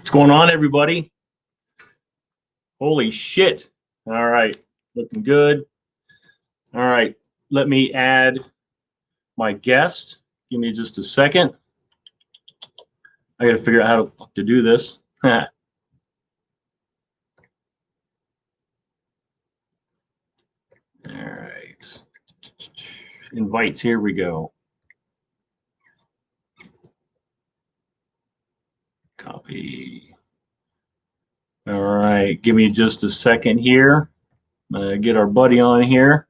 What's going on, everybody? Holy shit. All right. Looking good. All right. Let me add my guest. Give me just a second. I got to figure out how the fuck to do this. All right. Invites. Here we go. Copy. All right. Give me just a second here. Get our buddy on here.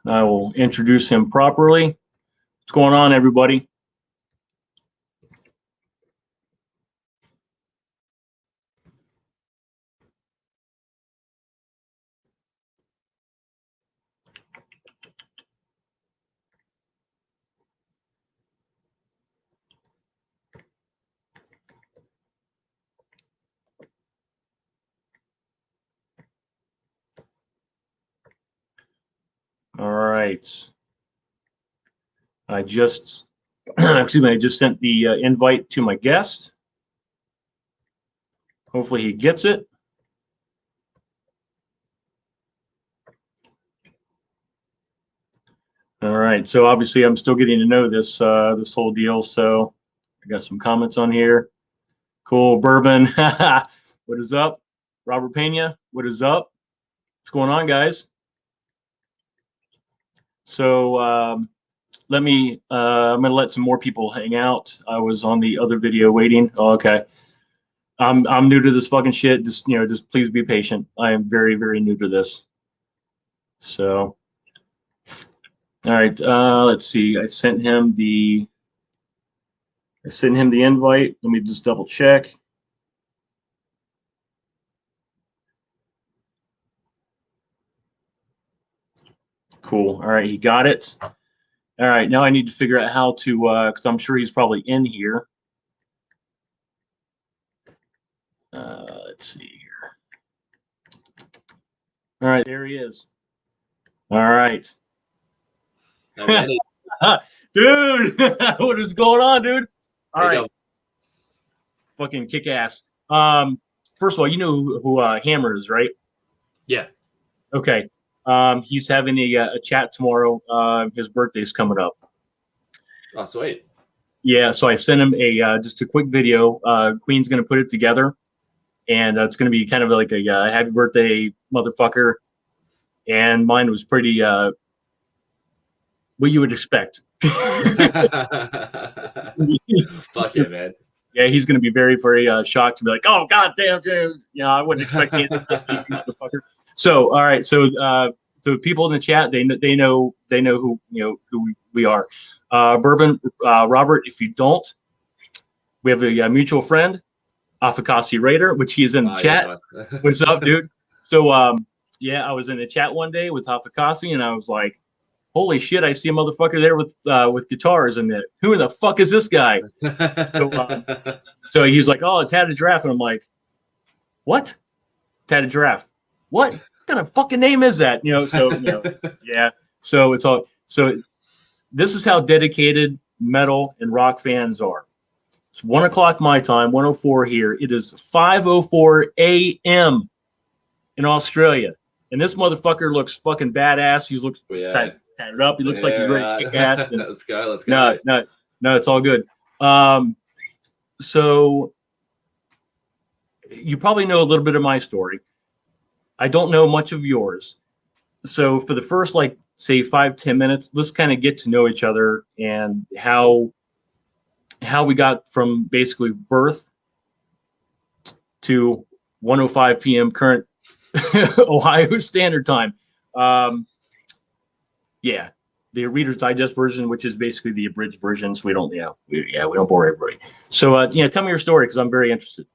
I will introduce him properly. What's going on, everybody? All right. I just, excuse me, I just sent the invite to my guest. Hopefully he gets it. All right. So obviously I'm still getting to know this this whole deal. So I got some comments on here. Cool. Bourbon. What is up? Robert Pena. What is up? What's going on, guys? So I'm gonna let some more people hang out. I was on the other video waiting. Oh, okay. I'm new to this fucking shit. Just just please be patient. I am very, very new to this. So all right, let's see. I sent him the invite. Let me just double check. Cool. All right, he got it. All right, now I need to figure out how to, because I'm sure he's probably in here. Let's see here. All right, there he is. All right. Dude, what is going on, dude? All right. Fucking kick ass. First of all, you know who Hammer is, right? Yeah. Okay. He's having a chat tomorrow. His birthday's coming up. Oh, sweet. Yeah, so I sent him just a quick video. Queen's gonna put it together, and it's gonna be kind of like a happy birthday, motherfucker. And mine was pretty what you would expect. Fuck yeah, man. Yeah, he's going to be very, very shocked to be like, "Oh, goddamn, dude! I wouldn't expect anything this motherfucker." So, all right, so the people in the chat, they know who who we are. Bourbon, Robert. If you don't, we have a mutual friend, Afakasi Raider, which he is in the chat. Yeah, nice. What's up, dude? So, yeah, I was in the chat one day with Afakasi, and I was like, holy shit, I see a motherfucker there with guitars, and who the fuck is this guy? So he was like, oh, Tatted Giraffe. And I'm like, what? Tatted Giraffe. What kind of fucking name is that? So yeah. So it's all, so this is how dedicated metal and rock fans are. It's 1 o'clock my time, 1:04 here. It is 5:04 a.m. in Australia. And this motherfucker looks fucking badass. He looks tatted up. He looks like he's ready to kick ass. And let's go. No, it's all good. So you probably know a little bit of my story. I don't know much of yours. So for the first, like, say 5-10 minutes, let's kind of get to know each other and how we got from basically birth to 1:05 p.m. current Ohio Standard Time. Yeah, the Reader's Digest version, which is basically the abridged version, so we don't bore everybody. So tell me your story, because I'm very interested.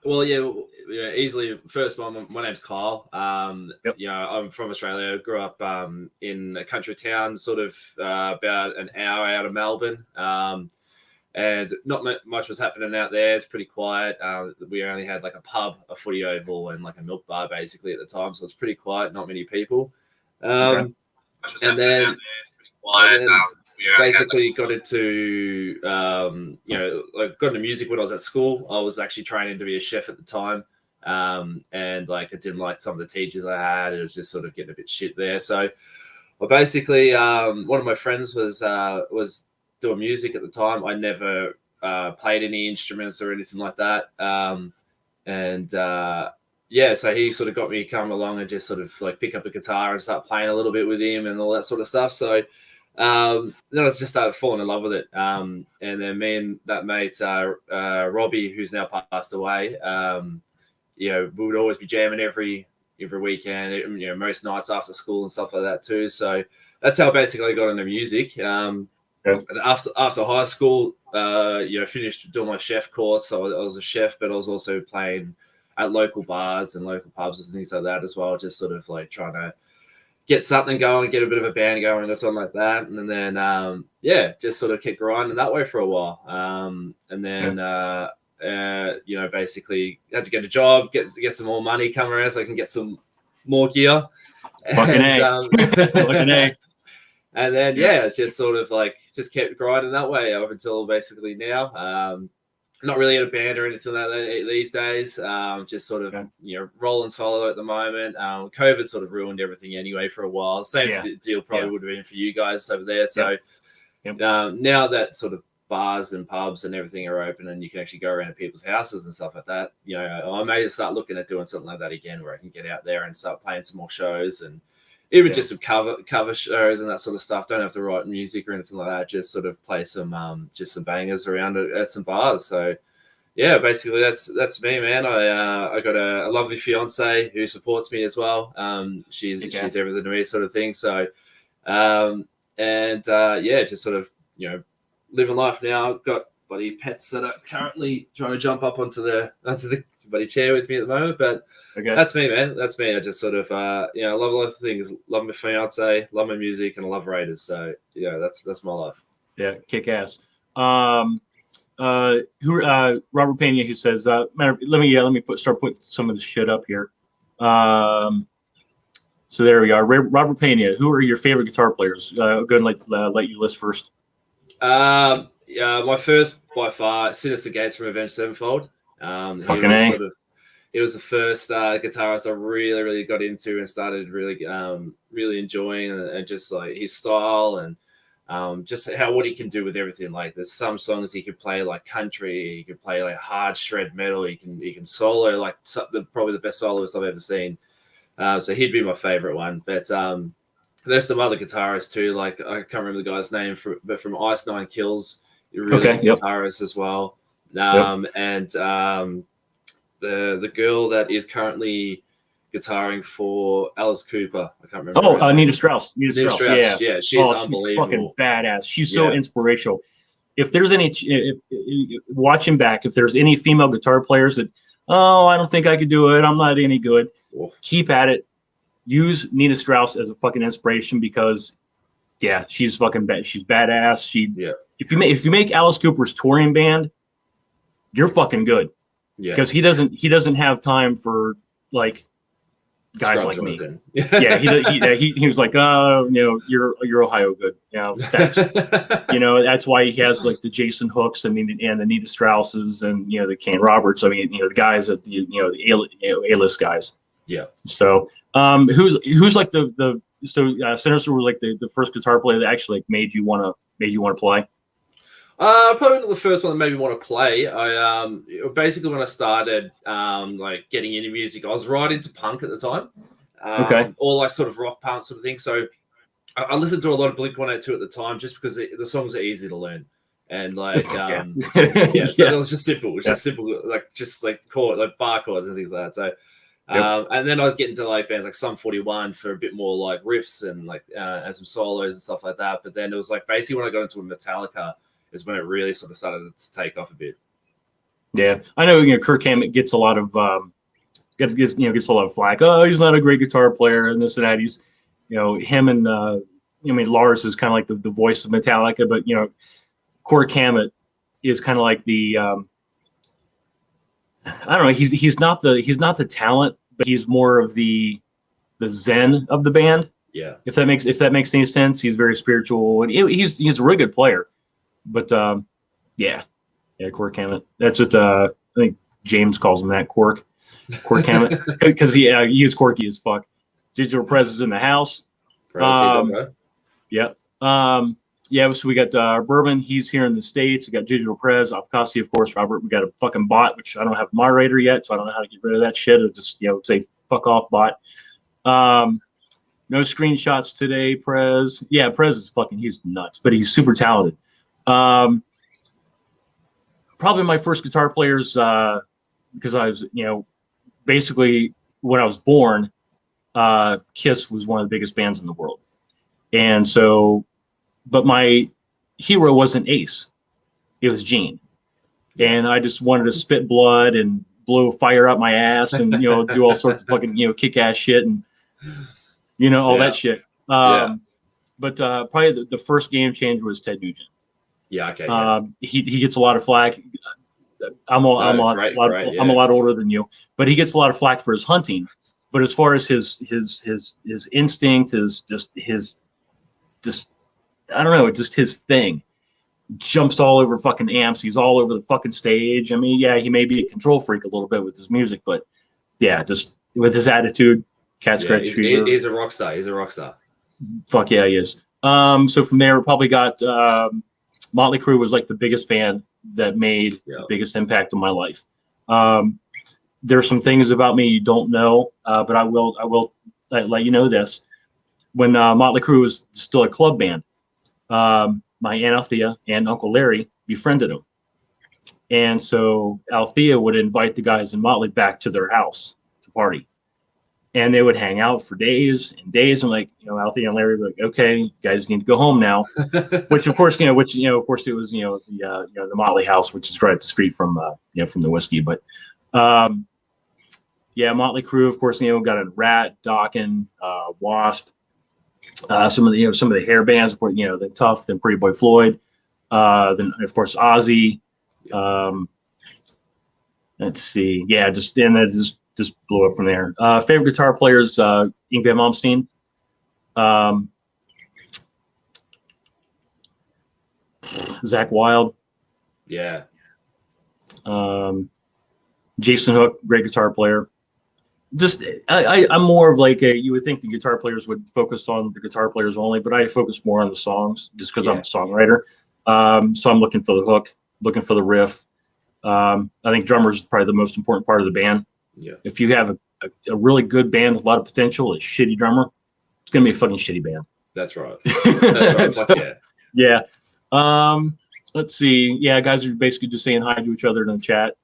Well, yeah, easily. First one, my name's Kyle. Yep. I'm from Australia. Grew up in a country town, sort of about an hour out of Melbourne. And not much was happening out there. It's pretty quiet. We only had like a pub, a footy oval, and like a milk bar basically at the time. So it's pretty quiet, not many people. Okay. And then basically got into like got into music when I was at school. I was actually training to be a chef at the time, and like I didn't like some of the teachers I had. It was just sort of getting a bit shit there. So I basically one of my friends was doing music at the time. I never played any instruments or anything like that, so he sort of got me come along and just sort of like pick up a guitar and start playing a little bit with him and all that sort of stuff. So then I just started falling in love with it. And then me and that mate, Robbie, who's now passed away, we would always be jamming every weekend, most nights after school and stuff like that too. So that's how basically I got into music. And after high school, finished doing my chef course. So I was a chef, but I was also playing at local bars and local pubs and things like that as well. Just sort of like trying to get something going, get a bit of a band going and something like that. And then, just sort of kept grinding that way for a while. Basically had to get a job, get some more money coming around so I can get some more gear. Fucking A. And then, it's just sort of like, just kept grinding that way up until basically now. Not really in a band or anything like that these days. Just sort of, rolling solo at the moment. COVID sort of ruined everything anyway for a while. Same deal probably would have been for you guys over there. So now that sort of bars and pubs and everything are open and you can actually go around to people's houses and stuff like that, I may start looking at doing something like that again where I can get out there and start playing some more shows and even just some cover shows and that sort of stuff. Don't have to write music or anything like that. Just sort of play some bangers around at some bars. So basically that's me, man. I got a lovely fiance who supports me as well. She's everything to me, sort of thing. So just sort of living life now. Got bloody pets that are currently trying to jump up onto the bloody chair with me at the moment, but. Okay. That's me, man. That's me. I just sort of, I love a lot of things. Love my fiance, love my music, and I love Raiders. So, that's my life. Yeah, kick ass. Robert Pena, who says, let me start putting some of this shit up here. So there we are. Robert Pena, who are your favorite guitar players? Go ahead and let you list first. My first by far, Sinister Gates from Avenged Sevenfold. He was the first guitarist I really, really got into and started really, really enjoying, and just like his style and just what he can do with everything. Like there's some songs he can play like country, he can play like hard shred metal, he can solo like probably the best soloist I've ever seen. So he'd be my favorite one. But there's some other guitarists too. Like I can't remember the guy's name, but from Ice Nine Kills, really good guitarist as well. The girl that is currently guitaring for Alice Cooper. I can't remember. Nita Strauss. Nita Strauss. Yeah, she's unbelievable. She's fucking badass. She's so inspirational. If there's if watching back, if there's any female guitar players that, I don't think I could do it, I'm not any good, keep at it. Use Nita Strauss as a fucking inspiration because, she's fucking she's badass. If you make Alice Cooper's touring band, you're fucking good. Yeah, because he doesn't have time for like guys like me. He was like, you're Ohio good. Thanks. That's why he has like the Jason Hooks and the Nita Strausses and the Kane Roberts. I mean, the guys at the A-list guys. Yeah. So who's like Sinister was like the first guitar player that actually like made you want to play? Probably not the first one that made me want to play. I basically when I started like getting into music, I was right into punk at the time. Or like sort of rock punk sort of thing. So I listened to a lot of Blink-182 at the time just because the songs are easy to learn. And like it was just simple. It was just simple, like just like chord, like bar chords and things like that. So and then I was getting to like bands like Sum 41 for a bit more like riffs and like and some solos and stuff like that. But then it was like basically when I got into a Metallica is when it really sort of started to take off a bit. Yeah, I know. Kirk Hammett gets a lot of gets a lot of flack. Oh, he's not a great guitar player and this and that. He's him and Lars is kind of like the voice of Metallica, but Kirk Hammett is kind of like the I don't know. He's not the talent, but he's more of the zen of the band. Yeah. If that makes any sense, he's very spiritual, and he's a really good player. But yeah, Cork Hammett. That's what I think James calls him that, Cork Hammett, because he is quirky as fuck. Digital Prez is in the house. Yeah. Yeah, so we got Bourbon. He's here in the States. We got Digital Prez, Afkasi, of course, Robert. We got a fucking bot, which I don't have a moderator yet, so I don't know how to get rid of that shit. It's just, say fuck off bot. No screenshots today, Prez. Yeah, Prez is he's nuts, but he's super talented. Probably my first guitar players, because I was, basically when I was born, Kiss was one of the biggest bands in the world. And so, but my hero wasn't Ace. It was Gene. And I just wanted to spit blood and blow fire out my ass and, do all sorts of fucking, kick-ass shit and, all that shit. But probably the first game changer was Ted Nugent. Yeah, okay. He gets a lot of flack. I'm a lot older than you, but he gets a lot of flack for his hunting. But as far as his instinct, his I don't know, just his thing. Jumps all over fucking amps. He's all over the fucking stage. I mean, yeah, he may be a control freak a little bit with his music, but yeah, just with his attitude, cat scratch fever. He's a rock star. He's a rock star. Fuck yeah, he is. So from there, we probably got Motley Crue was like the biggest band that made the biggest impact on my life. There's some things about me you don't know, but I will let you know this. When Motley Crue was still a club band, my Aunt Althea and Uncle Larry befriended him. And so Althea would invite the guys in Motley back to their house to party. And they would hang out for days and days. And Althea and Larry were like, okay, you guys need to go home now. Which of course, of course it was, the Motley house, which is right up the street from the MUSCI. But Motley Crue, of course, got a Ratt, Dokken, Wasp. Some of the hair bands, the Tough, then Pretty Boy Floyd, then of course Ozzy. Let's see, just blew up from there. Favorite guitar players: Yngwie Malmsteen, Zakk Wylde, Jason Hook, great guitar player. I'm more of you would think the guitar players would focus on the guitar players only, but I focus more on the songs just because I'm a songwriter. So I'm looking for the hook, looking for the riff. I think drummers is probably the most important part of the band. Yeah. If you have a really good band with a lot of potential, a shitty drummer, it's going to be a fucking shitty band. That's right. That's right. Yeah. Let's see. Yeah, guys are basically just saying hi to each other in the chat.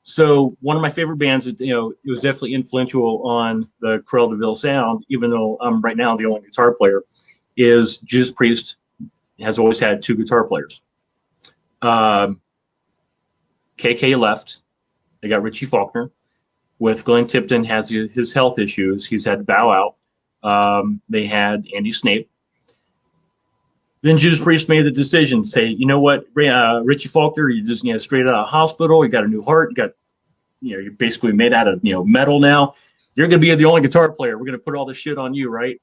So one of my favorite bands, it was definitely influential on the Cruella de Vil sound, even though I'm right now the only guitar player, is Judas Priest has always had two guitar players. KK left. They got Richie Faulkner. With Glenn Tipton has his health issues. He's had to bow out. They had Andy Snape. Then Judas Priest made the decision to say, you know what, Richie Faulkner, you just straight out of hospital. You got a new heart. You got, you're basically made out of metal now. You're gonna be the only guitar player. We're gonna put all this shit on you, right?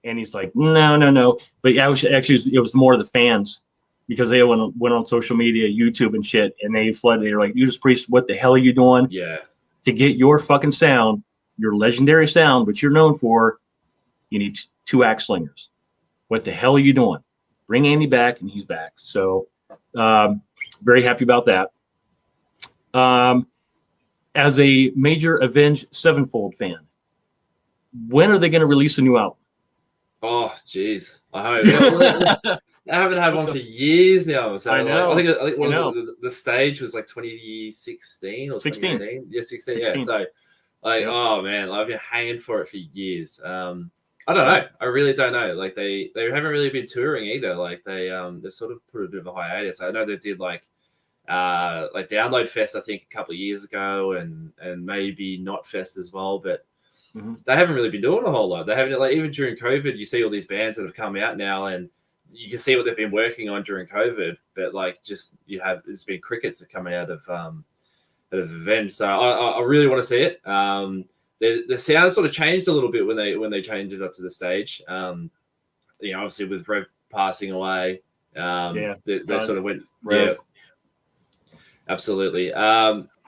And he's like, no. But yeah, it was more of the fans because they went on social media, YouTube and shit, and they flooded. They were like, Judas Priest, what the hell are you doing? Yeah. To get your fucking sound, your legendary sound, which you're known for, you need two axe slingers. What the hell are you doing? Bring Andy back, and he's back. So very happy about that. As a major Avenged Sevenfold fan, when are they going to release a new album? Oh, jeez. I hope. I haven't had one for years now. So I know. I think the stage was like 2016 or 2018. Yeah, 16. Yeah. So oh man, I've been hanging for it for years. I don't know. I really don't know. Like they haven't really been touring either. Like they've sort of put a bit of a hiatus. I know they did like Download Fest I think a couple of years ago and maybe Not Fest as well, but they haven't really been doing a whole lot. They haven't even during COVID. You see all these bands that have come out now and you can see what they've been working on during COVID, but it's been crickets that coming out of Avenged. So I really want to see it. the sound sort of changed a little bit when they changed it up to the stage. Obviously with Rev passing away, they sort of went Rev. Yeah, absolutely.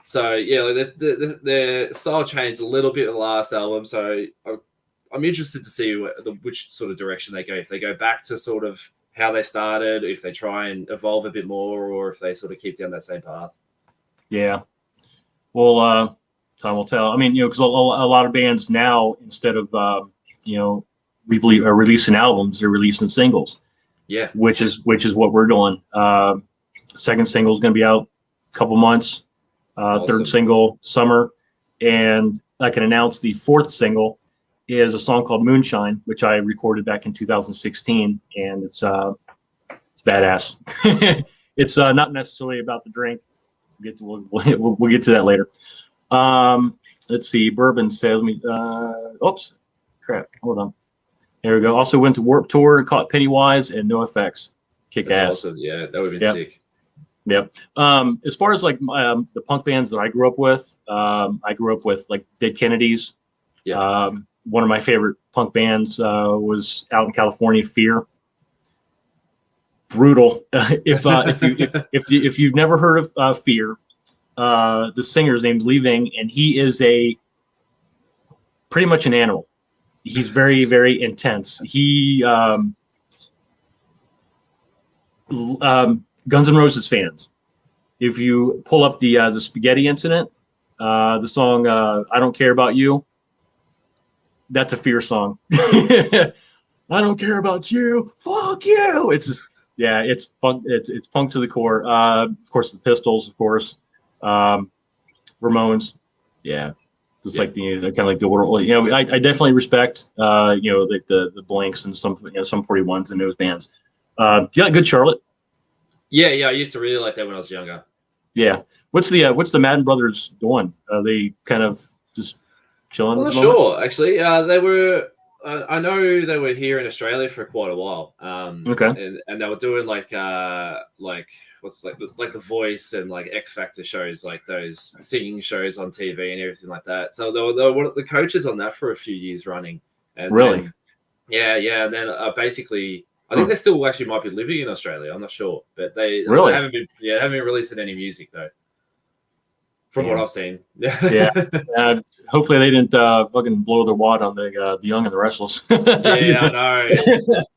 So yeah, like the style changed a little bit in the last album. So I'm interested to see which sort of direction they go. If they go back to sort of how they started, if they try and evolve a bit more, or if they sort of keep down that same path. Yeah. Well, time will tell. I mean, because a lot of bands now, instead of releasing albums, they're releasing singles. Yeah. Which is what we're doing. Second single is going to be out a couple months. Awesome. Third single, summer, and I can announce the fourth single is a song called Moonshine, which I recorded back in 2016, and it's badass. It's not necessarily about the drink. We'll get to that later. Let's see. Bourbon says me. Oops, crap. Hold on. There we go. Also went to Warped Tour and caught Pennywise and NoFX. Kick ass. Awesome. Yeah, that would have been sick. Yep. As far as like the punk bands that I grew up with like Dead Kennedys. Yeah. One of my favorite punk bands was out in California, Fear. Brutal. If you've never heard of Fear, the singer's named Lee Ving, and he is pretty much an animal. He's very, very intense. He Guns N' Roses fans. If you pull up the Spaghetti Incident, the song "I Don't Care About You," that's a Fear song. I don't care about you. Fuck you. It's just, yeah, it's punk. It's punk to the core. Of course, the Pistols. Of course, Ramones. Yeah, just like the kind of like the world. I definitely respect like the Blanks and some 41s and those bands. Good Charlotte. Yeah, I used to really like that when I was younger. Yeah. What's the Madden Brothers doing? Are they kind of just chilling? I'm not sure, actually. They were. I know they were here in Australia for quite a while. Okay. And they were doing like what's like The Voice and like X Factor shows, like those singing shows on TV and everything like that. So they were one of the coaches on that for a few years running. And really? Then, yeah. And then basically, I think they still actually might be living in Australia. I'm not sure, but they haven't been releasing any music though. From what I've seen. Yeah. Hopefully they didn't fucking blow their wad on the Young and the Restless. Yeah, I know.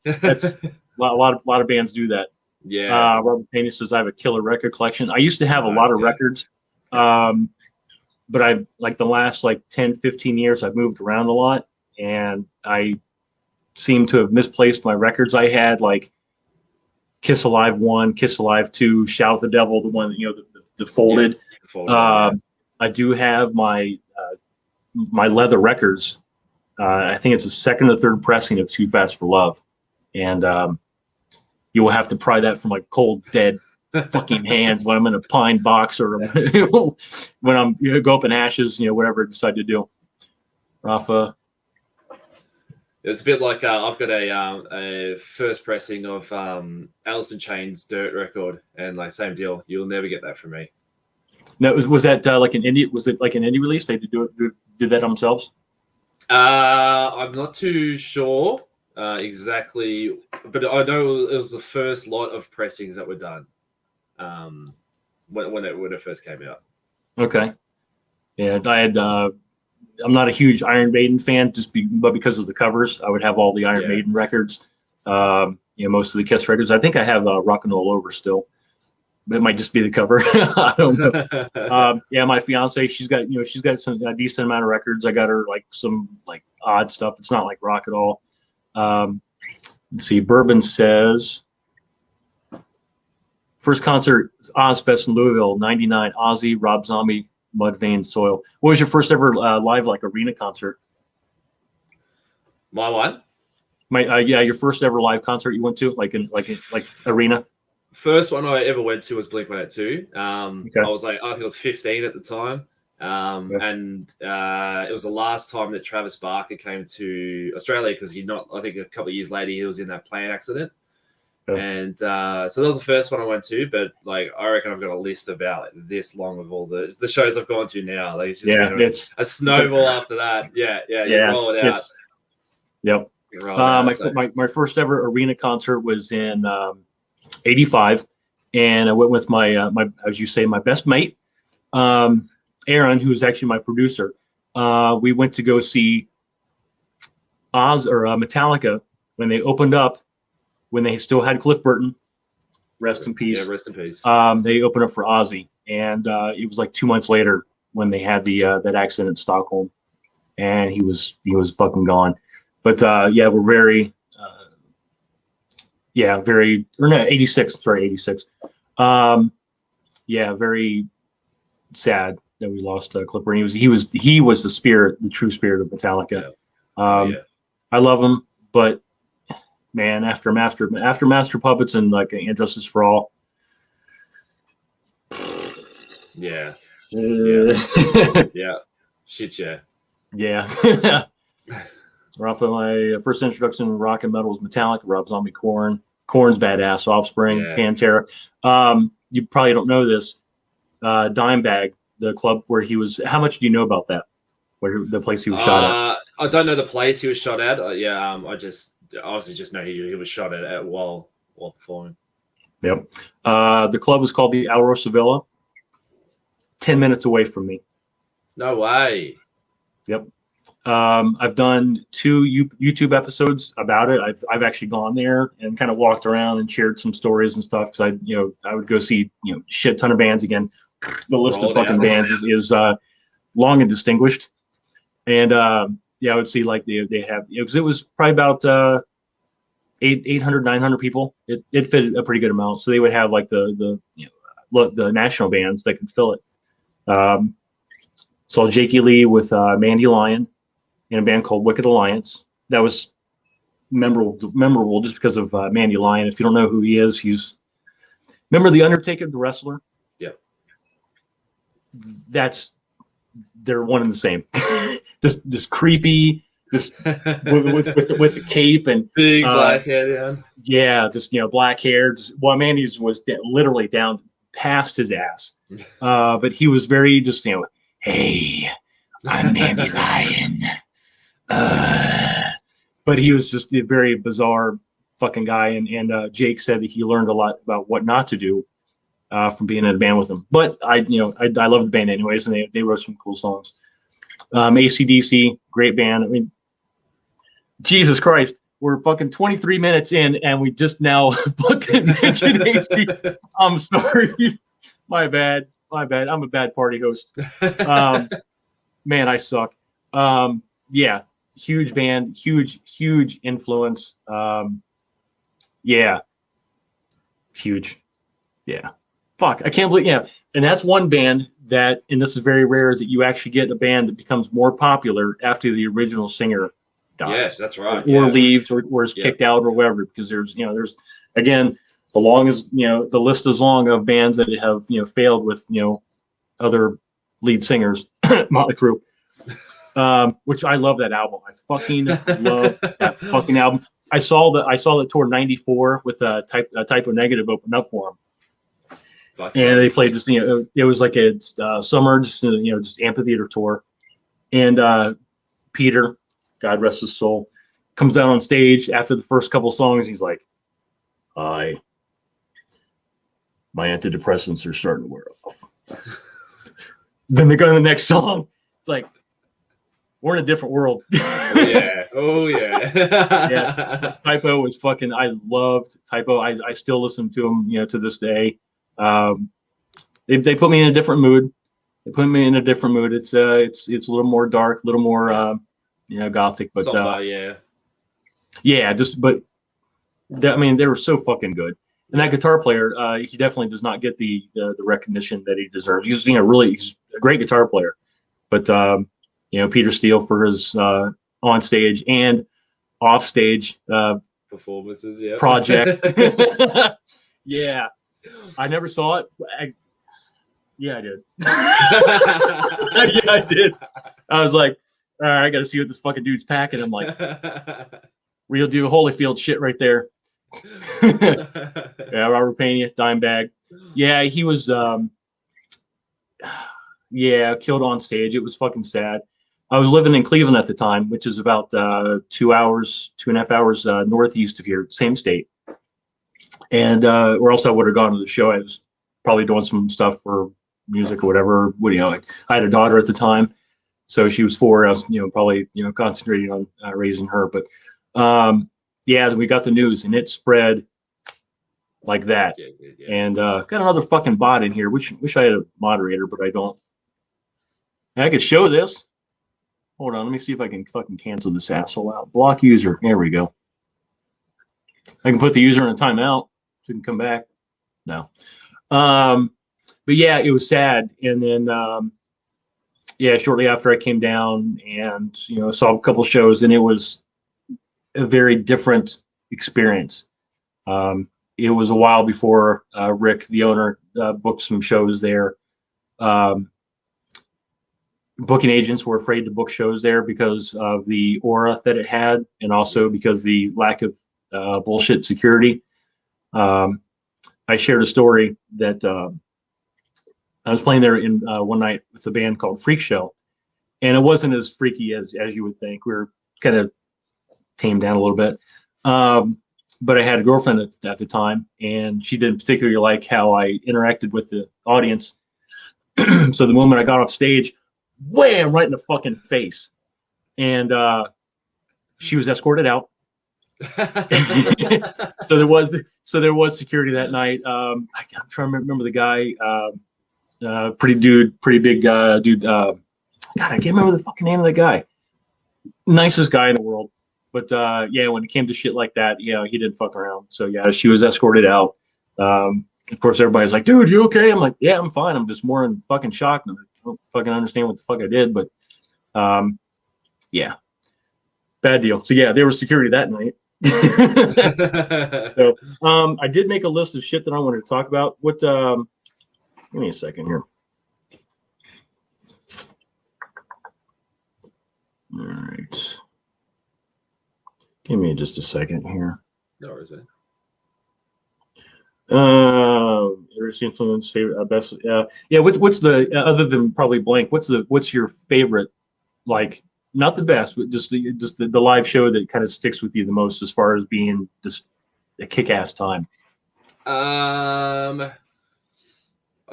That's a lot of bands do that. Yeah. Robert Payne says I have a killer record collection. I used to have a lot of records, but I like the last 10, 15 years I've moved around a lot, and I seem to have misplaced my records. I had like Kiss Alive 1, Kiss Alive 2, Shout at the Devil, the one the folded. I do have my leather records. I think it's the second or third pressing of Too Fast for Love, and you will have to pry that from like cold dead fucking hands when I'm in a pine box or when I'm go up in ashes, whatever I decide to do. Rafa. It's a bit like I've got a first pressing of Alice in Chains' Dirt record, and like same deal. You'll never get that from me. No, was that like an indie? Was it like an indie release? They did that themselves? I'm not too sure exactly, but I know it was the first lot of pressings that were done when it first came out. Okay. Yeah, I had. I'm not a huge Iron Maiden fan, but because of the covers, I would have all the Iron Maiden records. Most of the Kiss records. I think I have Rock and Roll Over still. It might just be the cover. I don't know. My fiance, she's got some decent amount of records. I got her like some like odd stuff. It's not like rock at all. Let's see. Bourbon says first concert Ozfest in Louisville, '99. Ozzy, Rob Zombie, Mudvayne, Soil. What was your first ever live like arena concert? My one. Your first ever live concert you went to, like arena. First one I ever went to was Blink-182. I was I think I was 15 at the time. And it was the last time that Travis Barker came to Australia because I think a couple of years later he was in that plane accident. Yeah. And so that was the first one I went to, but like I reckon I've got a list about this long of all the shows I've gone to now. Like it's just been a snowball after that. Yeah, you roll it out. Yep. My first ever arena concert was in '85, and I went with my as you say, my best mate, Aaron, who was actually my producer. We went to go see Metallica when they opened up, when they still had Cliff Burton. Rest in peace. Yeah, rest in peace. They opened up for Ozzy, and it was like 2 months later when they had that accident in Stockholm, and he was fucking gone. But yeah, we're very, very, or no, 86. Sorry, 86. Yeah, very sad that we lost Cliff Burton. He was the spirit, the true spirit of Metallica. Yeah. I love him, but man, after Master Puppets and like Injustice for All. Yeah. Shit, yeah. Yeah. Off of my first introduction to rock and metal was Metallica, Rob Zombie, Korn. Korn's badass, Offspring, Pantera. You probably don't know this. Dimebag, the club where he was. How much do you know about that? Where the place he was shot at? I don't know the place he was shot at. I just obviously just know he was shot at while performing. Yep. The club was called the Alrosa Villa. 10 minutes away from me. No way. Yep. I've done 2 YouTube episodes about it. I've actually gone there and kind of walked around and shared some stories and stuff because I would go see shit ton of bands again. The list of fucking bands is long and distinguished, and I would see like they have because it was probably about 800 900 people. It fit a pretty good amount, so they would have like the national bands that could fill it. Saw Jakey Lee with Mandy Lion in a band called Wicked Alliance. That was memorable just because of Mandy Lion. If you don't know who he is, remember The Undertaker, the wrestler? Yeah. They're one and the same. this creepy, with the cape and big black hair. Yeah, just black hair. Well, Mandy's was literally down past his ass, but he was very just hey, I'm Mandy Lion. But he was just a very bizarre fucking guy, and Jake said that he learned a lot about what not to do from being in a band with him. But I love the band anyways, and they wrote some cool songs. AC/DC, great band. I mean, Jesus Christ, we're fucking 23 minutes in, and we just now fucking mentioned AC. I'm sorry, my bad. I'm a bad party host. Man, I suck. Yeah. Huge band, huge influence. Yeah. Huge. Yeah. Fuck. I can't believe, And that's one band that, and this is very rare, that you actually get a band that becomes more popular after the original singer dies. Yes, that's right. Or leaves or is kicked out or whatever, because there's again, the list is long of bands that have, failed with, other lead singers, Motley Crue. Which I love that album. I fucking love that fucking album. I saw the tour '94 with Type O Negative open up for them, and they played this. It was like a summer, just amphitheater tour. And Peter, God rest his soul, comes out on stage after the first couple songs. He's like, "My antidepressants are starting to wear off." Then they go to the next song. It's like, we're in a different world. Oh yeah. Type O was fucking. I loved Type O. I still listen to him, to this day. They put me in a different mood. It's a little more dark, a little more gothic, but they were so fucking good. And that guitar player, he definitely does not get the recognition that he deserves. He's he's a great guitar player, but. Peter Steele for his on stage and off stage performances, project. Yeah, I never saw it. I did. Yeah, I did. I was like, all right, I got to see what this fucking dude's packing. I'm like, real deal Holyfield shit right there. Yeah, Robert Pena, Dimebag. Yeah, he was yeah, killed on stage. It was fucking sad. I was living in Cleveland at the time, which is about 2.5 hours northeast of here, same state. And or else I would have gone to the show. I was probably doing some stuff for music or whatever. I had a daughter at the time, so she was 4. I was, probably, concentrating on raising her. But yeah, we got the news and it spread like that. Yeah. And got another fucking bot in here. Wish I had a moderator, but I don't. I could show this. Hold on, let me see if I can fucking cancel this asshole out. Block user. There we go. I can put the user in a timeout so we can come back. No. But yeah, it was sad. And then yeah, shortly after I came down and saw a couple shows, and it was a very different experience. It was a while before Rick, the owner, booked some shows there. Booking agents were afraid to book shows there because of the aura that it had, and also because the lack of bullshit security. I shared a story that I was playing there in one night with a band called Freak Show, and it wasn't as freaky as you would think. We were kind of tamed down a little bit. But I had a girlfriend at the time, and she didn't particularly like how I interacted with the audience. So the moment I got off stage, wham, right in the fucking face. And she was escorted out. So there was security that night. I'm trying to remember the guy, pretty big dude. God, I can't remember the fucking name of the guy. Nicest guy in the world. But yeah, when it came to shit like that, yeah, he didn't fuck around. So yeah, she was escorted out. Of course, everybody's like, "Dude, you okay?" I'm like, "Yeah, I'm fine. I'm just more in fucking shock. And I don't fucking understand what the fuck I did." But yeah, bad deal. So yeah, there was security that night. So I did make a list of shit that I wanted to talk about. What? Give me a second here. All right. Give me just a second here. No worries, man. Influence favorite best. Yeah. What's the other than probably blank? What's your favorite? Like, not the best, but just the live show that kind of sticks with you the most as far as being just a kick-ass time. I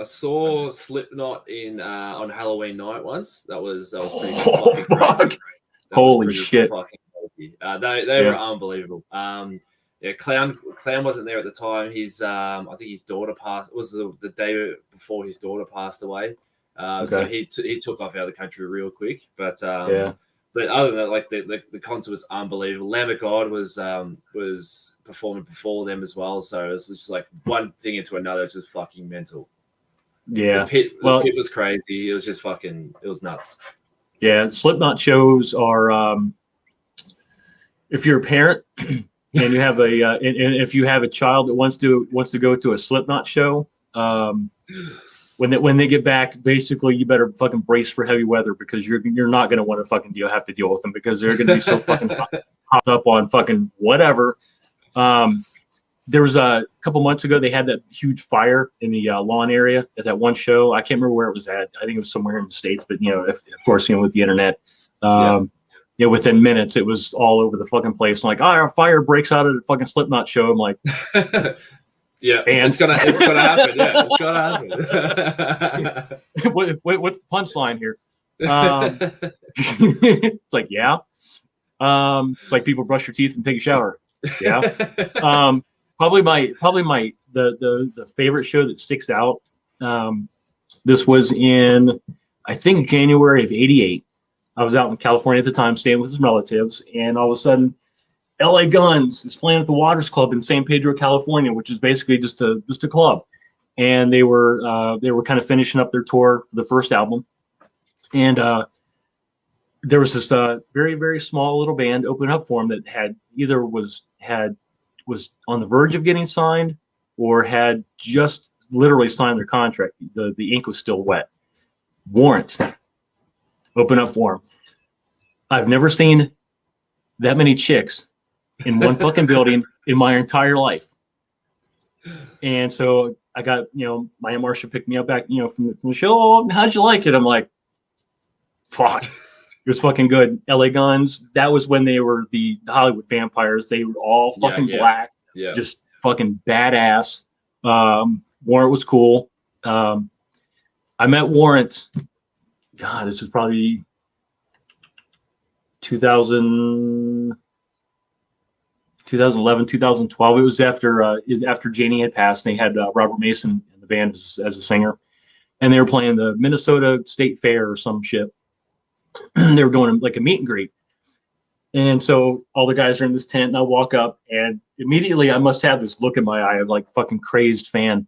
saw Slipknot in on Halloween night once. That was pretty fucking crazy. Holy shit! They were unbelievable. Yeah, Clown wasn't there at the time. I think his daughter passed. It was the day before his daughter passed away. So he took off out of the country real quick. But but other than that, like the concert was unbelievable. Lamb of God was performing before them as well. So it was just like one thing into another. It's just fucking mental. Yeah, the pit was crazy. It was just fucking. It was nuts. Yeah, Slipknot shows are. If you're a parent and you have and if you have a child that wants to go to a Slipknot show, when they get back, basically you better fucking brace for heavy weather, because you're not going to want to fucking have to deal with them, because they're going to be so fucking hopped up on fucking whatever. There was a couple months ago, they had that huge fire in the lawn area at that one show. I can't remember where it was at. I think it was somewhere in the States, but of course, with the internet, within minutes it was all over the fucking place. Like, a fire breaks out at a fucking Slipknot show. I'm like, yeah, and it's gonna happen. Yeah, it's gonna happen. What's the punchline here? It's like, yeah. It's like people brush your teeth and take a shower. Yeah. Probably the favorite show that sticks out. This was in, I think, January of '88. I was out in California at the time, staying with some relatives, and all of a sudden, LA Guns is playing at the Waters Club in San Pedro, California, which is basically just a club. And they were kind of finishing up their tour for the first album, and there was this very, very small little band opening up for them that had either was on the verge of getting signed or had just literally signed their contract. The ink was still wet. Warrant open up for them. I've never seen that many chicks in one fucking building in my entire life. And so I got, my Marsha picked me up back, from the show. Oh, how'd you like it? I'm like, fuck. It was fucking good. LA Guns. That was when they were the Hollywood vampires. They were all fucking black. Yeah. Just fucking badass. Warrant was cool. I met Warrant. God, this was probably 2011, 2012. It was after Janie had passed. They had Robert Mason in the band as a singer, and they were playing the Minnesota State Fair or some shit. They were doing like a meet and greet. And so all the guys are in this tent, and I walk up, and immediately I must have this look in my eye of like fucking crazed fan,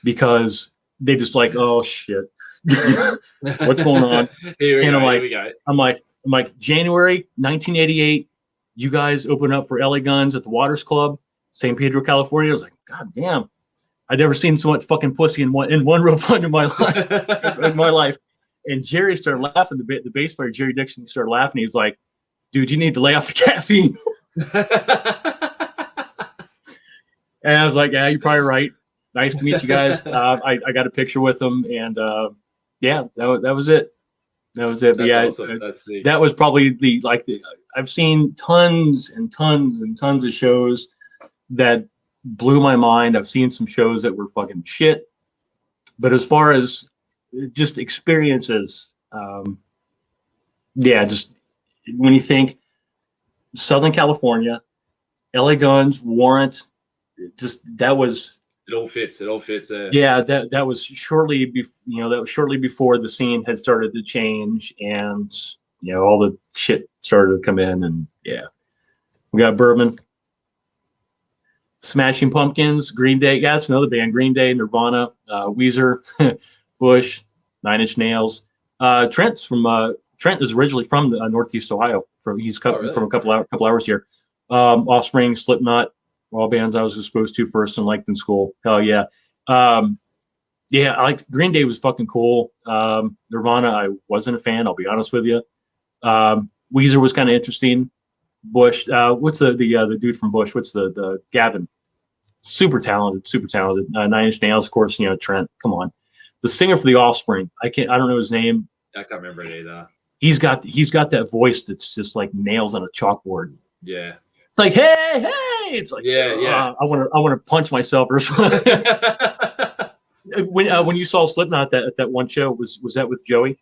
because they just like, oh shit, what's going on? Here we go. I'm like, January 1988, you guys open up for LA Guns at the Waters Club, San Pedro, California. I was like, God damn, I'd never seen so much fucking pussy in one row in my life. And Jerry started laughing. The bass player, Jerry Dixon, started laughing. He was like, dude, you need to lay off the caffeine. And I was like, yeah, you're probably right. Nice to meet you guys. I got a picture with them, and that was it. That was it. That's awesome. That was probably I've seen tons and tons and tons of shows that blew my mind. I've seen some shows that were fucking shit. But as far as just experiences, just when you think Southern California, LA Guns, Warrant, that was. It all fits. Yeah, that was shortly before the scene had started to change, and all the shit started to come in, and we got Bourbon, Smashing Pumpkins, Green Day. Yeah, that's another band. Green Day, Nirvana, Weezer, Bush, Nine Inch Nails. Trent is originally from Northeast Ohio. He's from a couple hours here. Offspring, Slipknot. All bands I was exposed to first and liked in school. Hell yeah. I like Green Day was fucking cool. Nirvana, I wasn't a fan, I'll be honest with you. Weezer was kind of interesting. Bush, what's the dude from Bush? What's the Gavin? Super talented. Nine Inch Nails, of course, Trent, come on. The singer for the Offspring, I don't know his name. I can't remember it either. He's got that voice that's just like nails on a chalkboard. Yeah. Like, hey, it's like, I want to punch myself or something. When you saw Slipknot at that one show, was that with Joey?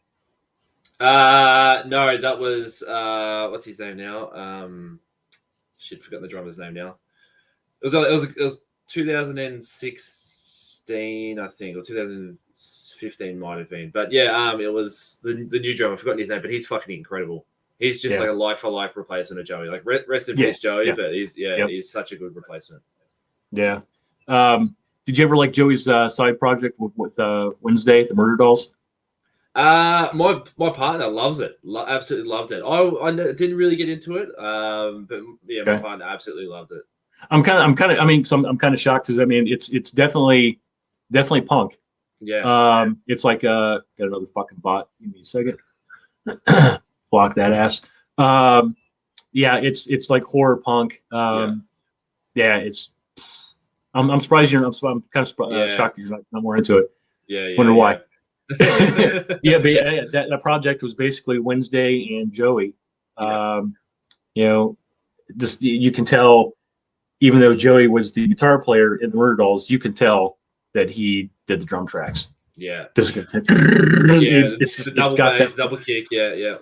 No, that was what's his name now? Forgotten the drummer's name now. It was 2016, I think, or 2015 might have been. But it was the new drummer. I've forgotten his name, but he's fucking incredible. He's just like a like-for-like replacement of Joey. Like, rest in peace, Joey, but he's such a good replacement. Yeah. Did you ever like Joey's side project with Wednesday, the Murder Dolls? My partner loves it. Absolutely loved it. I didn't really get into it, but my partner absolutely loved it. I'm kind of shocked because it's definitely punk. Yeah. It's like got another fucking bot. Give me a second. Block that ass. It's like horror punk. It's. I'm surprised I'm kind of shocked you're not more into it. Wonder why. That project was basically Wednesday and Joey. Just you can tell, even though Joey was the guitar player in the Murder Dolls, you can tell that he did the drum tracks. Yeah. It's got that double kick. Yeah,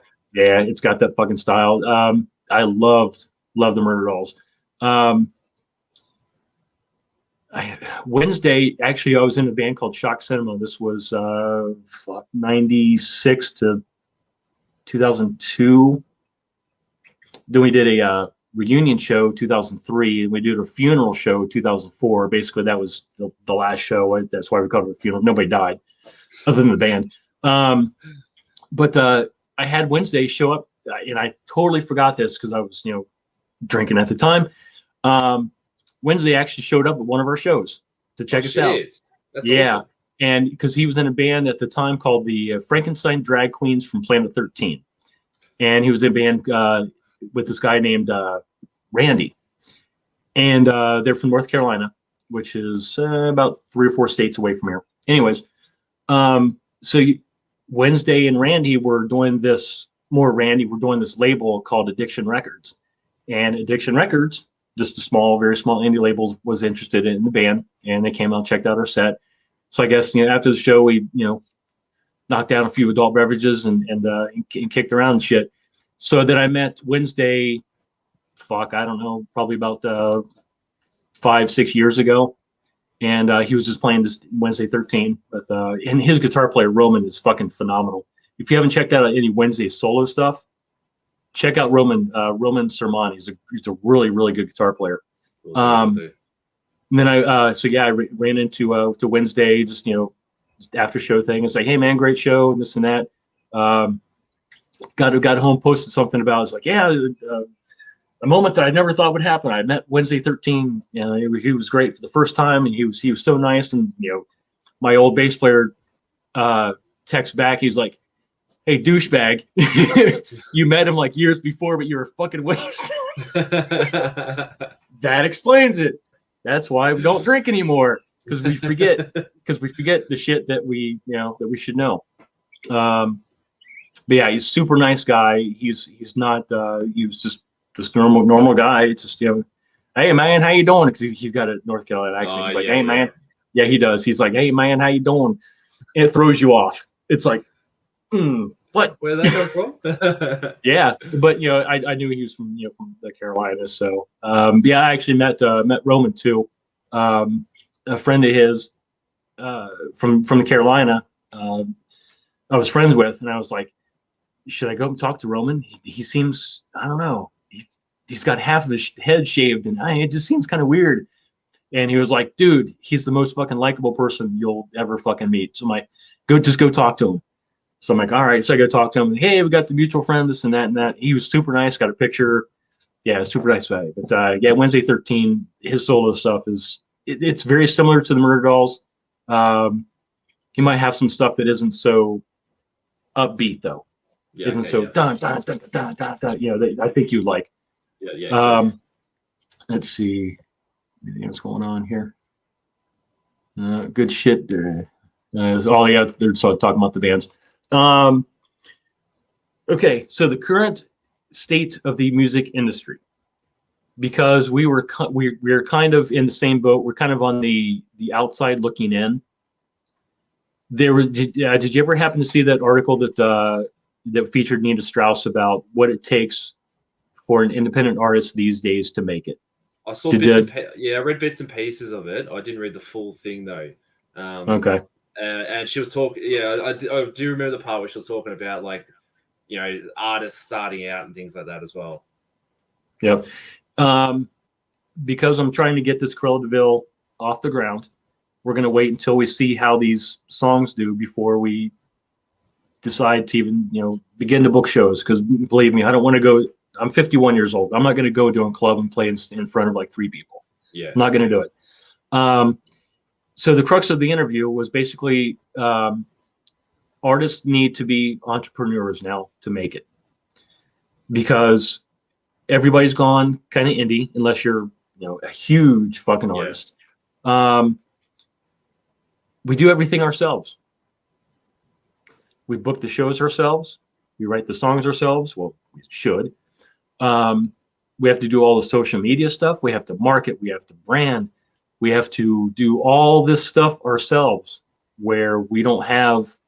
it's got that fucking style. I loved the Murder Dolls. Wednesday, actually, I was in a band called Shock Cinema. This was 96 to 2002. Then we did a reunion show 2003, and we did a funeral show 2004. Basically, that was the last show. That's why we called it a funeral. Nobody died, other than the band. But I had Wednesday show up, and I totally forgot this because I was, drinking at the time. Wednesday actually showed up at one of our shows to check us out. That's awesome. And because he was in a band at the time called the Frankenstein Drag Queens from Planet 13, and he was in a band with this guy named Randy, and they're from North Carolina, which is about 3 or 4 states away from here. Anyways, Wednesday and Randy were doing this. We're doing this label called Addiction Records, and Addiction Records, just a small, very small indie label, was interested in the band, and they came out and checked out our set. So I guess after the show, we knocked down a few adult beverages and kicked around and shit. So then I met Wednesday. I don't know, probably about 5-6 years ago, and he was just playing this Wednesday 13 with and his guitar player Roman is fucking phenomenal. If you haven't checked out any Wednesday solo stuff, check out Roman Sermon. He's a really, really good guitar player. And then I ran into to Wednesday, just after show thing. It's like, hey man, great show, and this and that. Got home, posted something about. It's like, yeah, a moment that I never thought would happen. I met Wednesday 13. He was great for the first time, and he was so nice. And my old bass player texts back. He's like, hey, douchebag, you met him like years before, but you were fucking wasted. That explains it. That's why we don't drink anymore, because we forget the shit that we should know. But yeah, he's a super nice guy. He's not he was just this normal guy. It's just hey man, how you doing? Because he's got a North Carolina accent. He's like, hey man, yeah, he does. He's like, hey man, how you doing? And it throws you off. It's like, what? Where did that come from? Yeah, but I knew he was from the Carolinas. So yeah, I actually met Roman too, a friend of his from the Carolina. I was friends with, and I was like, should I go and talk to Roman? He seems, I don't know, he's got half of his head shaved, and it just seems kind of weird. And he was like, dude, he's the most fucking likable person you'll ever fucking meet. So I'm like, go talk to him. So I'm like, all right. So I go talk to him. Hey, we got the mutual friend, this and that and that. He was super nice. Got a picture. Yeah, super nice guy. But yeah, Wednesday 13, his solo stuff it's very similar to the Murder Dolls. He might have some stuff that isn't so upbeat though. Yeah, isn't so dun dun dun dun dun dun. I think you'd like. Yeah. Let's see. Anything else going on here? Good shit there. All you got. They're talking about the bands. Okay, so the current state of the music industry, because we're kind of in the same boat. We're kind of on the outside looking in. Did you ever happen to see that article that featured Nina Strauss about what it takes for an independent artist these days to make it? I saw I read bits and pieces of it. I didn't read the full thing though. Okay. And she was talking. Yeah, I do remember the part where she was talking about artists starting out and things like that as well. Yep. Because I'm trying to get this Cruella de Vil off the ground, we're going to wait until we see how these songs do before we decide to even begin to book shows. Because believe me, I don't want to go. I'm 51 years old. I'm not going to go to a club and play in front of like 3 people. Yeah, I'm not going to do it. So the crux of the interview was basically artists need to be entrepreneurs now to make it, because everybody's gone kind of indie unless you're a huge fucking artist. We do everything ourselves. We book the shows ourselves. We write the songs ourselves. Well, we should. We have to do all the social media stuff. We have to market. We have to brand. We have to do all this stuff ourselves, where we don't have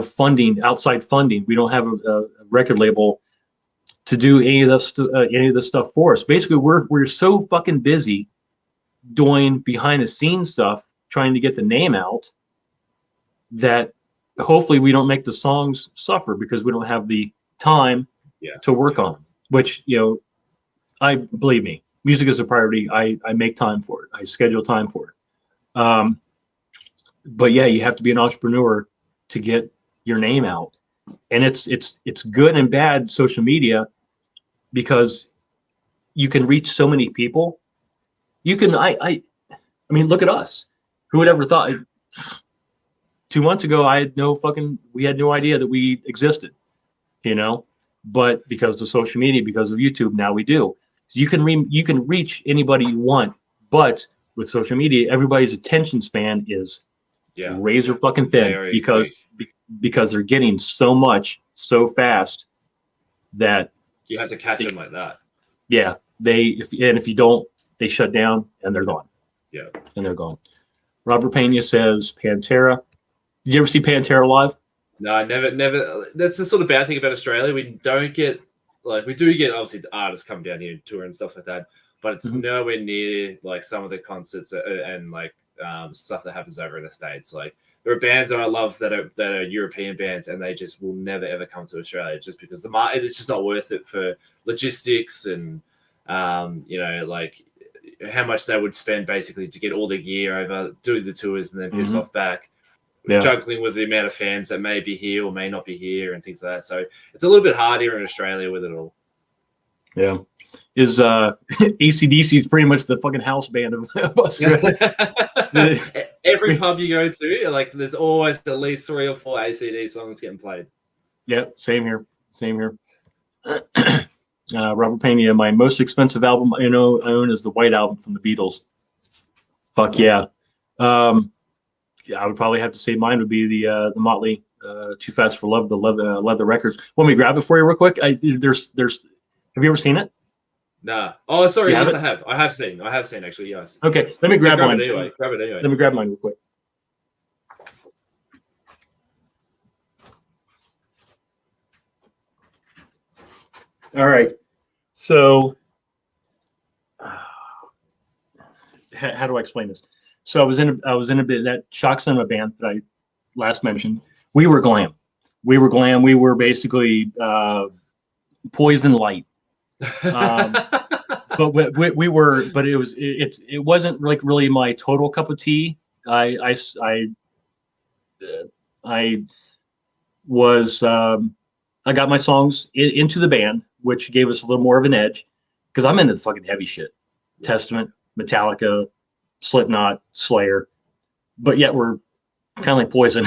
funding, outside funding. We don't have a record label to do any of this stuff for us. Basically, we're so fucking busy doing behind the scenes stuff, trying to get the name out, that hopefully we don't make the songs suffer because we don't have the time to work on them. Which I believe me, music is a priority. I make time for it. I schedule time for it. But yeah, you have to be an entrepreneur to get your name out, and it's good and bad social media, because you can reach so many people. You can I mean, look at us. Who would ever thought? 2 months ago, we had no idea that we existed. but because of social media, because of YouTube, now we do. So you can reach anybody you want, but with social media, everybody's attention span is razor fucking thin because they're getting so much so fast that you have to catch them like that. Yeah, if you don't, they shut down and they're gone. Yeah, and they're gone. Robert Pena says Pantera. Did you ever see Pantera live? No, never. That's the sort of bad thing about Australia. We don't get we do get obviously the artists come down here and tour and stuff like that, but it's nowhere near like some of the concerts and stuff that happens over in the States. Like there are bands that I love that are European bands, and they just will never ever come to Australia just because the market, it's just not worth it for logistics and like how much they would spend basically to get all the gear over, do the tours, and then piss off back. Juggling with the amount of fans that may be here or may not be here and things like that. So it's a little bit hard here in Australia with it all. Yeah. Is AC/DC is pretty much the fucking house band of Australia. Every pub you go to, like there's always at least 3 or 4 AC/DC songs getting played. Yeah, same here. Robert Pena, my most expensive album I own is the White Album from the Beatles. Fuck yeah. I would probably have to say mine would be the Motley Too Fast for Love, the Leather Records. Want me to grab it for you real quick? There's have you ever seen it? Nah. Oh, sorry. Yes, I have. I have seen actually. Yes. Okay. Let me grab mine. Grab it anyway. Let me grab mine real quick. All right. So how do I explain this? So I was in a bit that Shock Cinema band that I last mentioned. We were glam. We were basically Poison Light. But we were, but it wasn't like really my total cup of tea. I got my songs into the band, which gave us a little more of an edge because I'm into the fucking heavy shit. Yeah. Testament, Metallica, Slipknot, Slayer, but yet we're kind of like Poison.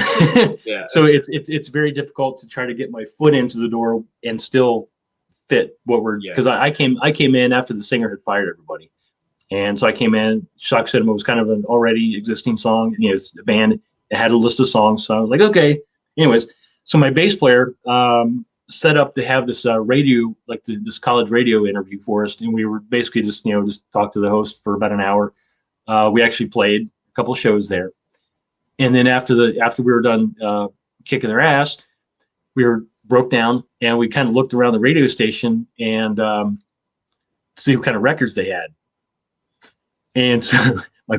Yeah. So it's very difficult to try to get my foot into the door and still fit what we're, because I came in after the singer had fired everybody, and so I came in. Shock Cinema was kind of an already existing song. It's the band. It had a list of songs, so I was like, okay. Anyways, so my bass player set up to have this radio, like this college radio interview for us, and we were basically just talk to the host for about an hour. We actually played a couple shows there, and then after we were done kicking their ass, we broke down and we kind of looked around the radio station and see what kind of records they had. And so my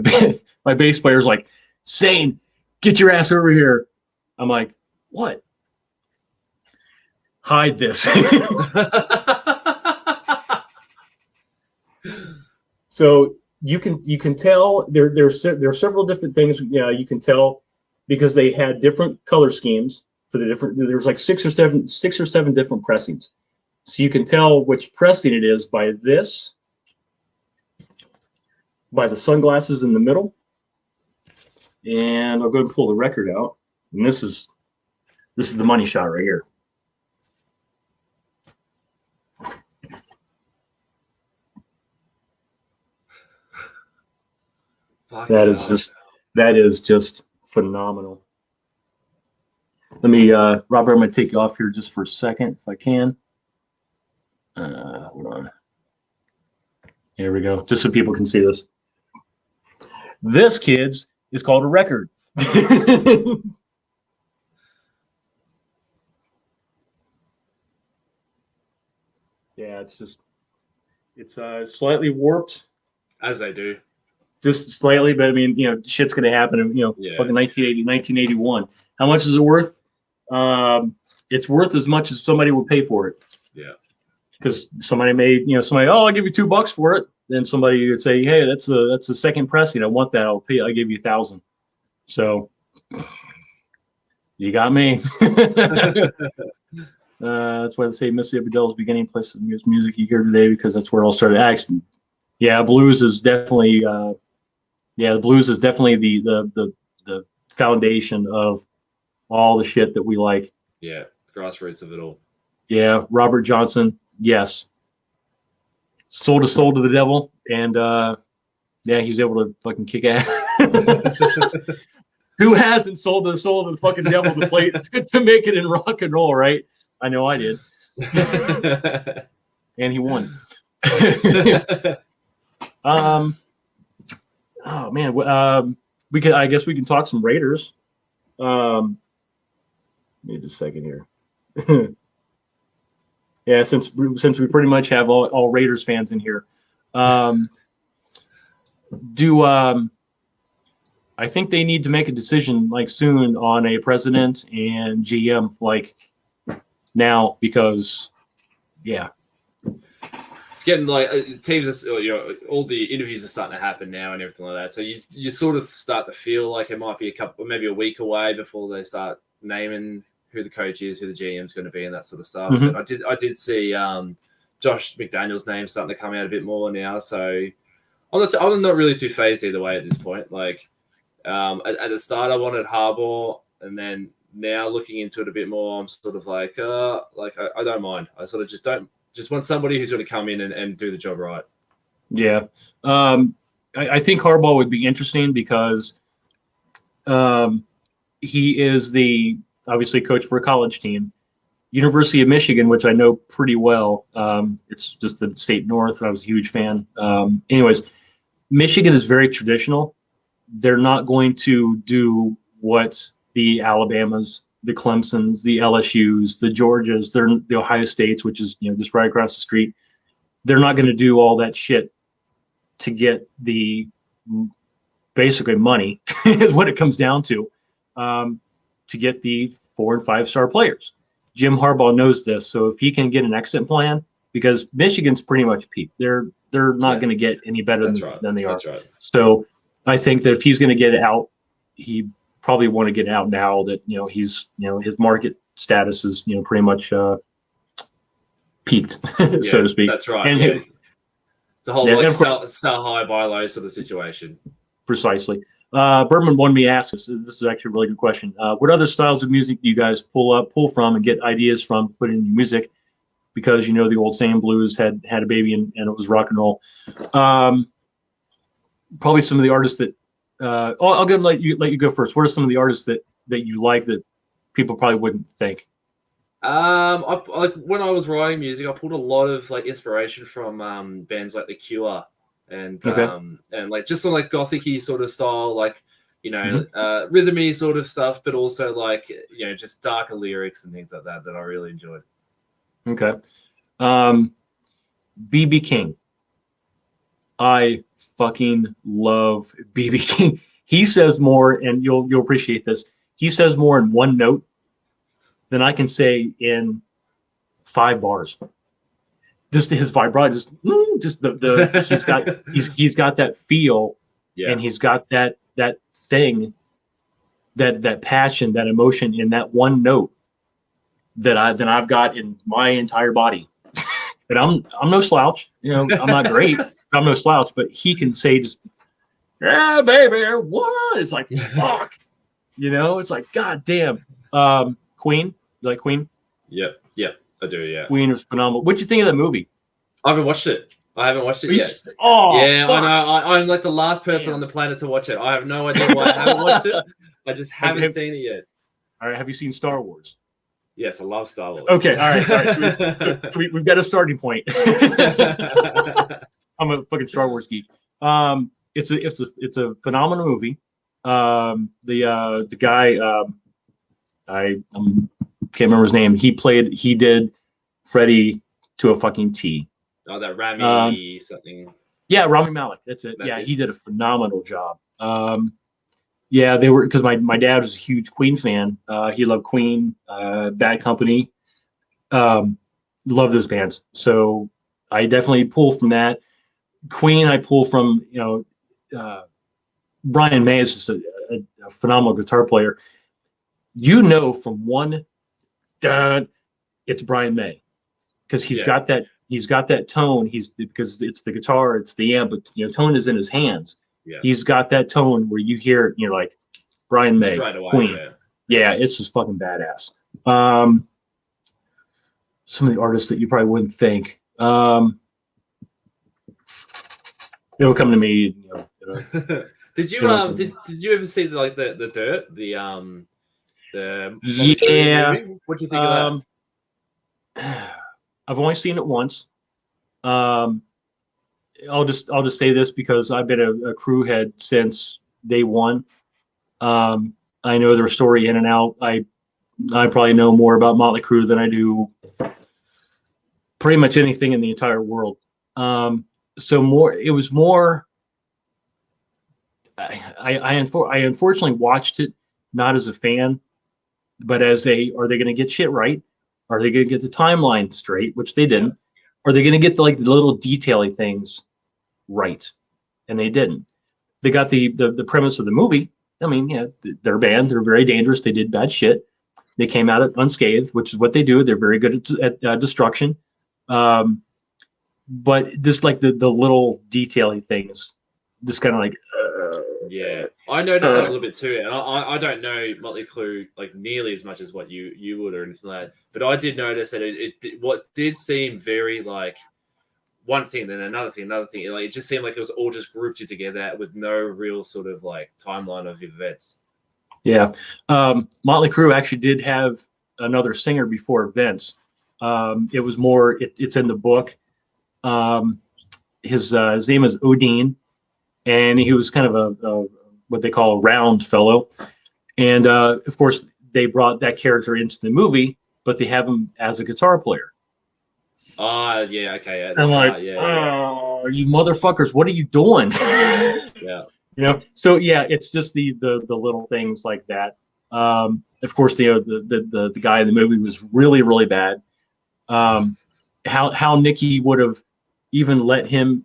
bass player's like, "Sane, get your ass over here." I'm like, "What?" Hide this. So you can tell there are several different things. You can tell because they had different color schemes for the different. There's like six or seven different pressings. So you can tell which pressing it is by this, by the sunglasses in the middle. And I'll go and pull the record out. And this is the money shot right here. That is just phenomenal. Let me, Robert, I'm going to take you off here just for a second, if I can. Hold on. Here we go, just so people can see this. This, kids, is called a record. Yeah, it's slightly warped. As they do. Just slightly, but I mean, shit's going to happen in, fucking 1981. How much is it worth? It's worth as much as somebody will pay for it. Yeah. Because somebody may, oh, I'll give you $2 for it. Then somebody would say, hey, that's the second pressing. I want that. I'll give you $1,000. So you got me. That's why they say Mississippi Dells beginning place of music you hear today, because that's where it all started. Actually, yeah, blues is definitely the blues is definitely the foundation of all the shit that we like. Yeah, the grassroots of it all. Yeah, Robert Johnson. Yes, sold his soul to the devil, and yeah, he was able to fucking kick ass. Who hasn't sold the soul to the fucking devil to play to make it in rock and roll, right? I know I did, and he won. Oh man, we could. I guess we can talk some Raiders. Give me just a second here. Yeah, since we pretty much have all Raiders fans in here, I think they need to make a decision like soon on a president and GM like now, because yeah, it's getting like teams are, all the interviews are starting to happen now and everything like that. So you sort of start to feel like it might be a couple, maybe a week away before they start naming who the coach is, who the GM is going to be, and that sort of stuff. Mm-hmm. But I did see Josh McDaniel's name starting to come out a bit more now. So I'm not really too phased either way at this point. Like at the start, I wanted Harbaugh, and then now looking into it a bit more, I'm sort of like I don't mind. I sort of just want somebody who's going to come in and do the job right. Yeah. I think Harbaugh would be interesting because he is the obviously coach for a college team. University of Michigan, which I know pretty well. It's just the state north, and I was a huge fan. Anyways, Michigan is very traditional. They're not going to do what the Alabamas, the Clemsons, the LSUs, the Georgias, the Ohio States, which is just right across the street. They're not going to do all that shit to get the basically money is what it comes down to get the 4 and 5 star players. Jim Harbaugh knows this, so if he can get an exit plan, because Michigan's pretty much peaked, they're not going to get any better than they are. Right. So I think that if he's going to get out, he probably want to get out now that he's his market status is pretty much peaked, so to speak. That's right. And it's a whole sell high, buy low sort of situation. Precisely. Berman wanted me to ask this. This is actually a really good question. What other styles of music do you guys pull from and get ideas from to put in your music? Because the old saying, blues had a baby and it was rock and roll. Probably some of the artists that I'll go let you go first. What are some of the artists that you like that people probably wouldn't think? When I was writing music, I pulled a lot of inspiration from bands like The Cure. And like just some gothic-y sort of style, rhythmy sort of stuff, but also just darker lyrics and things like that I really enjoyed. Okay. B.B. King. I fucking love B.B. King. He says more, and you'll appreciate this. He says more in one note than I can say in 5 bars. Just his vibrato, just the he's got that feel, and he's got that thing, that passion, that emotion in that one note that I've got in my entire body. And I'm no slouch, I'm not great, I'm no slouch, but he can say just, yeah, baby, what? It's like fuck, it's like god damn. Queen, you like Queen? Yeah. I do, yeah. Queen was phenomenal. What'd you think of that movie? I haven't watched it yet. Oh, yeah, fuck. I know. I'm like the last person on the planet to watch it. I have no idea why I haven't watched it. I just haven't seen it yet. All right, have you seen Star Wars? Yes, I love Star Wars. Okay, all right. So we've got a starting point. I'm a fucking Star Wars geek. It's a phenomenal movie. The guy, I can't remember his name. He did Freddy to a fucking T. Oh, that Rami something. Yeah, Rami Malek. That's it. He did a phenomenal job. Yeah, they were, because my dad was a huge Queen fan. He loved Queen, Bad Company. Loved those bands. So I definitely pull from that. Queen, I pull from, Brian May is just a phenomenal guitar player. From one, it's Brian May, because he's got that tone. Because it's the guitar, it's the amp, but tone is in his hands. Yeah. He's got that tone where you hear it and you're like, Brian May, Queen. Yeah, it's just fucking badass. some of the artists that you probably wouldn't think. It'll come to me. Did you did you ever see the Dirt, the Motley yeah Crue movie? What do you think of that? I've only seen it once. I'll just say this because I've been a crew head since day one. I know their story in and out. I probably know more about Motley Crue than I do pretty much anything in the entire world. It was more. I unfortunately watched it not as a fan, but as are they going to get shit right? Are they going to get the timeline straight, which they didn't? Are they going to get the little detail-y things right? And they didn't. They got the premise of the movie. I mean, yeah, they're a band. They're very dangerous. They did bad shit. They came out unscathed, which is what they do. They're very good at destruction. But just like the little detail-y things, just kind of like. Yeah, I noticed that a little bit too, and I don't know Motley Crue like nearly as much as what you would or anything like that, but I did notice that what did seem very like one thing, then another thing, like it just seemed like it was all just grouped together with no real sort of like timeline of events. Yeah, Motley Crue actually did have another singer before Vince. It was more. It's in the book. His name is Odin. And he was kind of a what they call a round fellow. And of course, they brought that character into the movie, but they have him as a guitar player. Yeah, okay. I'm like, oh, you motherfuckers, what are you doing? Yeah. So yeah, it's just the little things like that. Of course, the guy in the movie was really, really bad. How Nikki would have even let him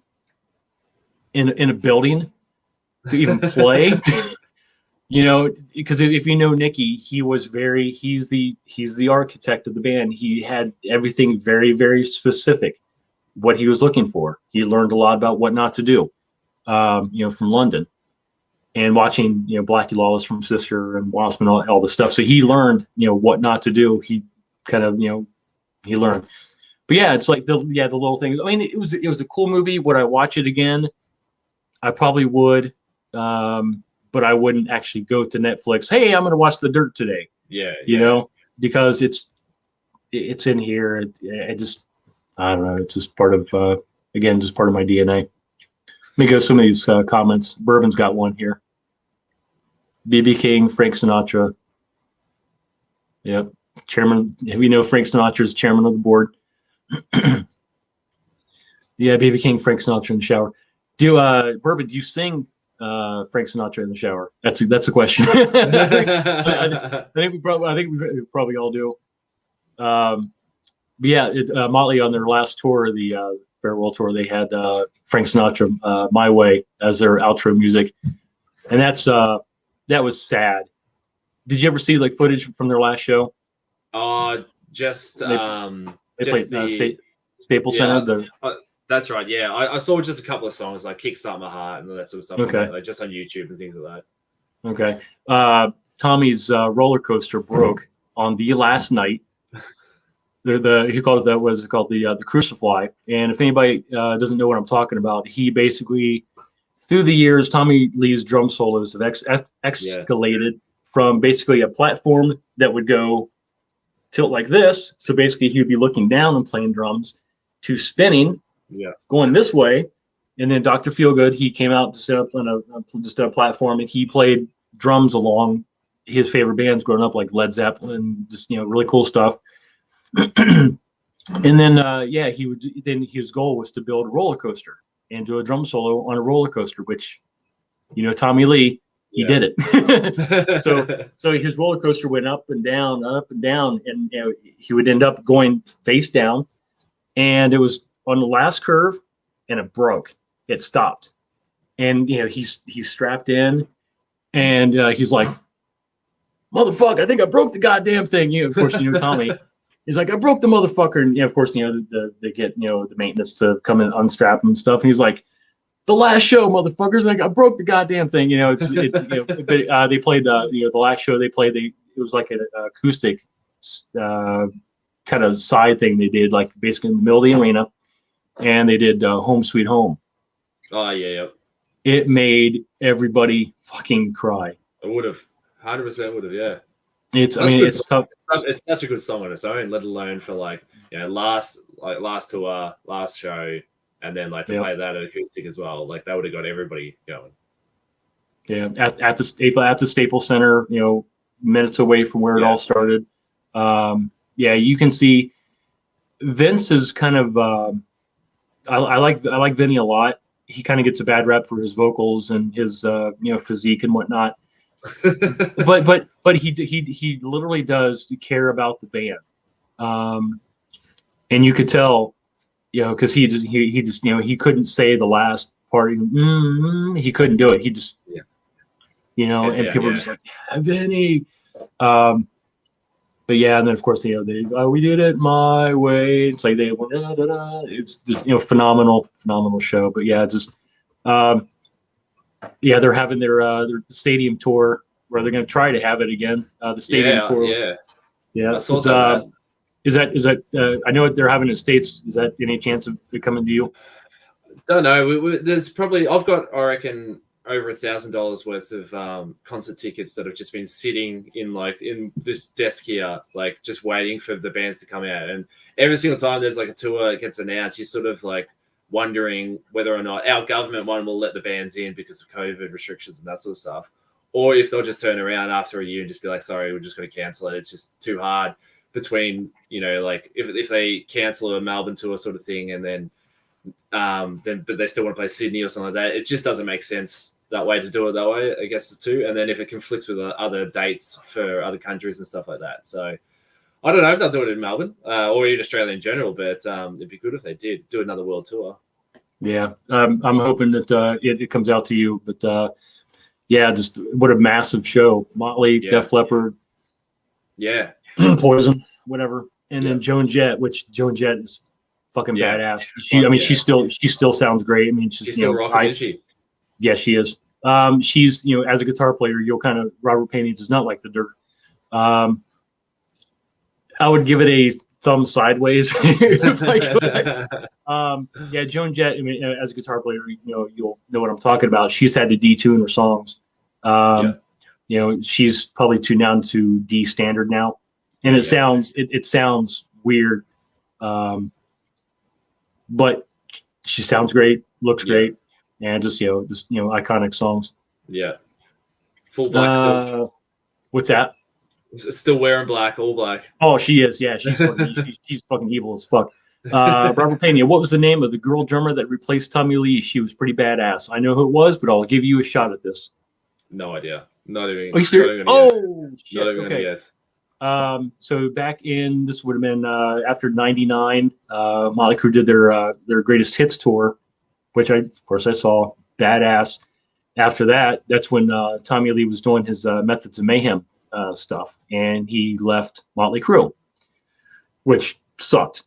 in a building to even play, because if you know Nicky, he's the architect of the band. He had everything very, very specific, what he was looking for. He learned a lot about what not to do, from London and watching, Blackie Lawless from Sister and Wasp and all the stuff. So he learned, what not to do. He kind of, he learned. But yeah, it's like the little things. I mean, it was a cool movie. Would I watch it again? I probably would, but I wouldn't actually go to Netflix. Hey, I'm going to watch The Dirt today. Yeah, because it's in here. I don't know. It's just part of just part of my DNA. Let me go some of these comments. Bourbon's got one here. BB King, Frank Sinatra. Yep, chairman. Frank Sinatra is chairman of the board. Yeah, BB King, Frank Sinatra in the shower. Bourbon, do you sing Frank Sinatra in the shower? That's a question. I think we probably all do. But yeah, Motley on their last tour, the farewell tour, they had Frank Sinatra, "My Way" as their outro music, and that was sad. Did you ever see like footage from their last show? Just they played Staples Center. That's right. Yeah, I saw just a couple of songs like "Kickstart My Heart" and all that sort of stuff. Okay. Like just on YouTube and things like that. Okay. Tommy's roller coaster broke on the last night. He called it the Crucify. And if anybody doesn't know what I'm talking about, he basically, through the years, Tommy Lee's drum solos have escalated from basically a platform that would go tilt like this. So basically, he would be looking down and playing drums, to spinning. Yeah, going this way, and then Dr. Feelgood, he came out to set up on a platform, and he played drums along his favorite bands growing up, like Led Zeppelin, just really cool stuff. And then his goal was to build a roller coaster and do a drum solo on a roller coaster, which Tommy Lee, he did it. so his roller coaster went up and down, and he would end up going face down, and it was on the last curve, and it broke. It stopped, and he's strapped in, and he's like, "Motherfucker, I think I broke the goddamn thing." Of course, Tommy. He's like, "I broke the motherfucker," and of course, they get the maintenance to come and unstrap him and stuff. And he's like, "The last show, motherfuckers! Like, I broke the goddamn thing." But they played the last show they played. It was like an acoustic kind of side thing they did, like basically in the middle of the arena, and they did Home Sweet Home. Oh yeah. It made everybody fucking cry. It would have 100% would have. Yeah. I mean, it's tough. It's such a good song on its own, let alone for like, you know, last tour, last show, and then like to play that at acoustic as well. Like that would have got everybody going. Yeah, at the Staples Center, you know, minutes away from where it all started. Yeah, you can see Vince is kind of. I like Vinny a lot. He kind of gets a bad rep for his vocals and his physique and whatnot. but he literally does care about the band, and you could tell, you know, because he just you know, he couldn't say the last part. He couldn't do it. He just you know, and people were just like, Vinny. But yeah, and then of course, you know, we did it my way. It's like they went, it's just, you know, phenomenal show. But yeah, just they're having their stadium tour where they're going to try to have it again. The stadium tour. Yeah. I saw that. Is that? I know they're having it in States. Is that any chance of it coming to you? Don't know. There's probably, I've got, I reckon, over $1,000 worth of concert tickets that have just been sitting in this desk here, like just waiting for the bands to come out. And every single time there's like a tour that gets announced, you're sort of like wondering whether or not our government one will let the bands in because of COVID restrictions and that sort of stuff, or if they'll just turn around after a year and just be like, sorry, we're just going to cancel it. It's just too hard between, you know, like if they cancel a Melbourne tour sort of thing and then but they still want to play Sydney or something like that. It just doesn't make sense that way to do it that way, I guess, it's too. And then if it conflicts with other dates for other countries and stuff like that. So I don't know if they'll do it in Melbourne or in Australia in general, but it'd be good if they did do another world tour. Yeah, I'm hoping that it comes out to you. But yeah, just what a massive show. Motley, Def Leppard, Poison, whatever. And then Joan Jett, which Joan Jett is fucking badass. She still sounds great. I mean, she's still rocking, isn't she? Yeah, she is. She's, you know, as a guitar player, you'll kind of, Robert Pena does not like the dirt. I would give it a thumb sideways. Yeah, Joan Jett, I mean, as a guitar player, you know, you'll know what I'm talking about. She's had to detune her songs. You know, she's probably tuned down to D standard now. And it sounds weird. But she sounds great, looks great. And just iconic songs. Yeah. Full black. What's that? Still wearing black, all black. Oh, she is. Yeah, she's fucking evil as fuck. Robert Pena, what was the name of the girl drummer that replaced Tommy Lee? She was pretty badass. I know who it was, but I'll give you a shot at this. No idea. Not even. Oh, shit. Okay. Guess. So back in, this would have been after '99, Motley Crue did their greatest hits tour, which of course I saw. Badass. After that, that's when Tommy Lee was doing his Methods of Mayhem stuff, and he left Motley Crue, which sucked.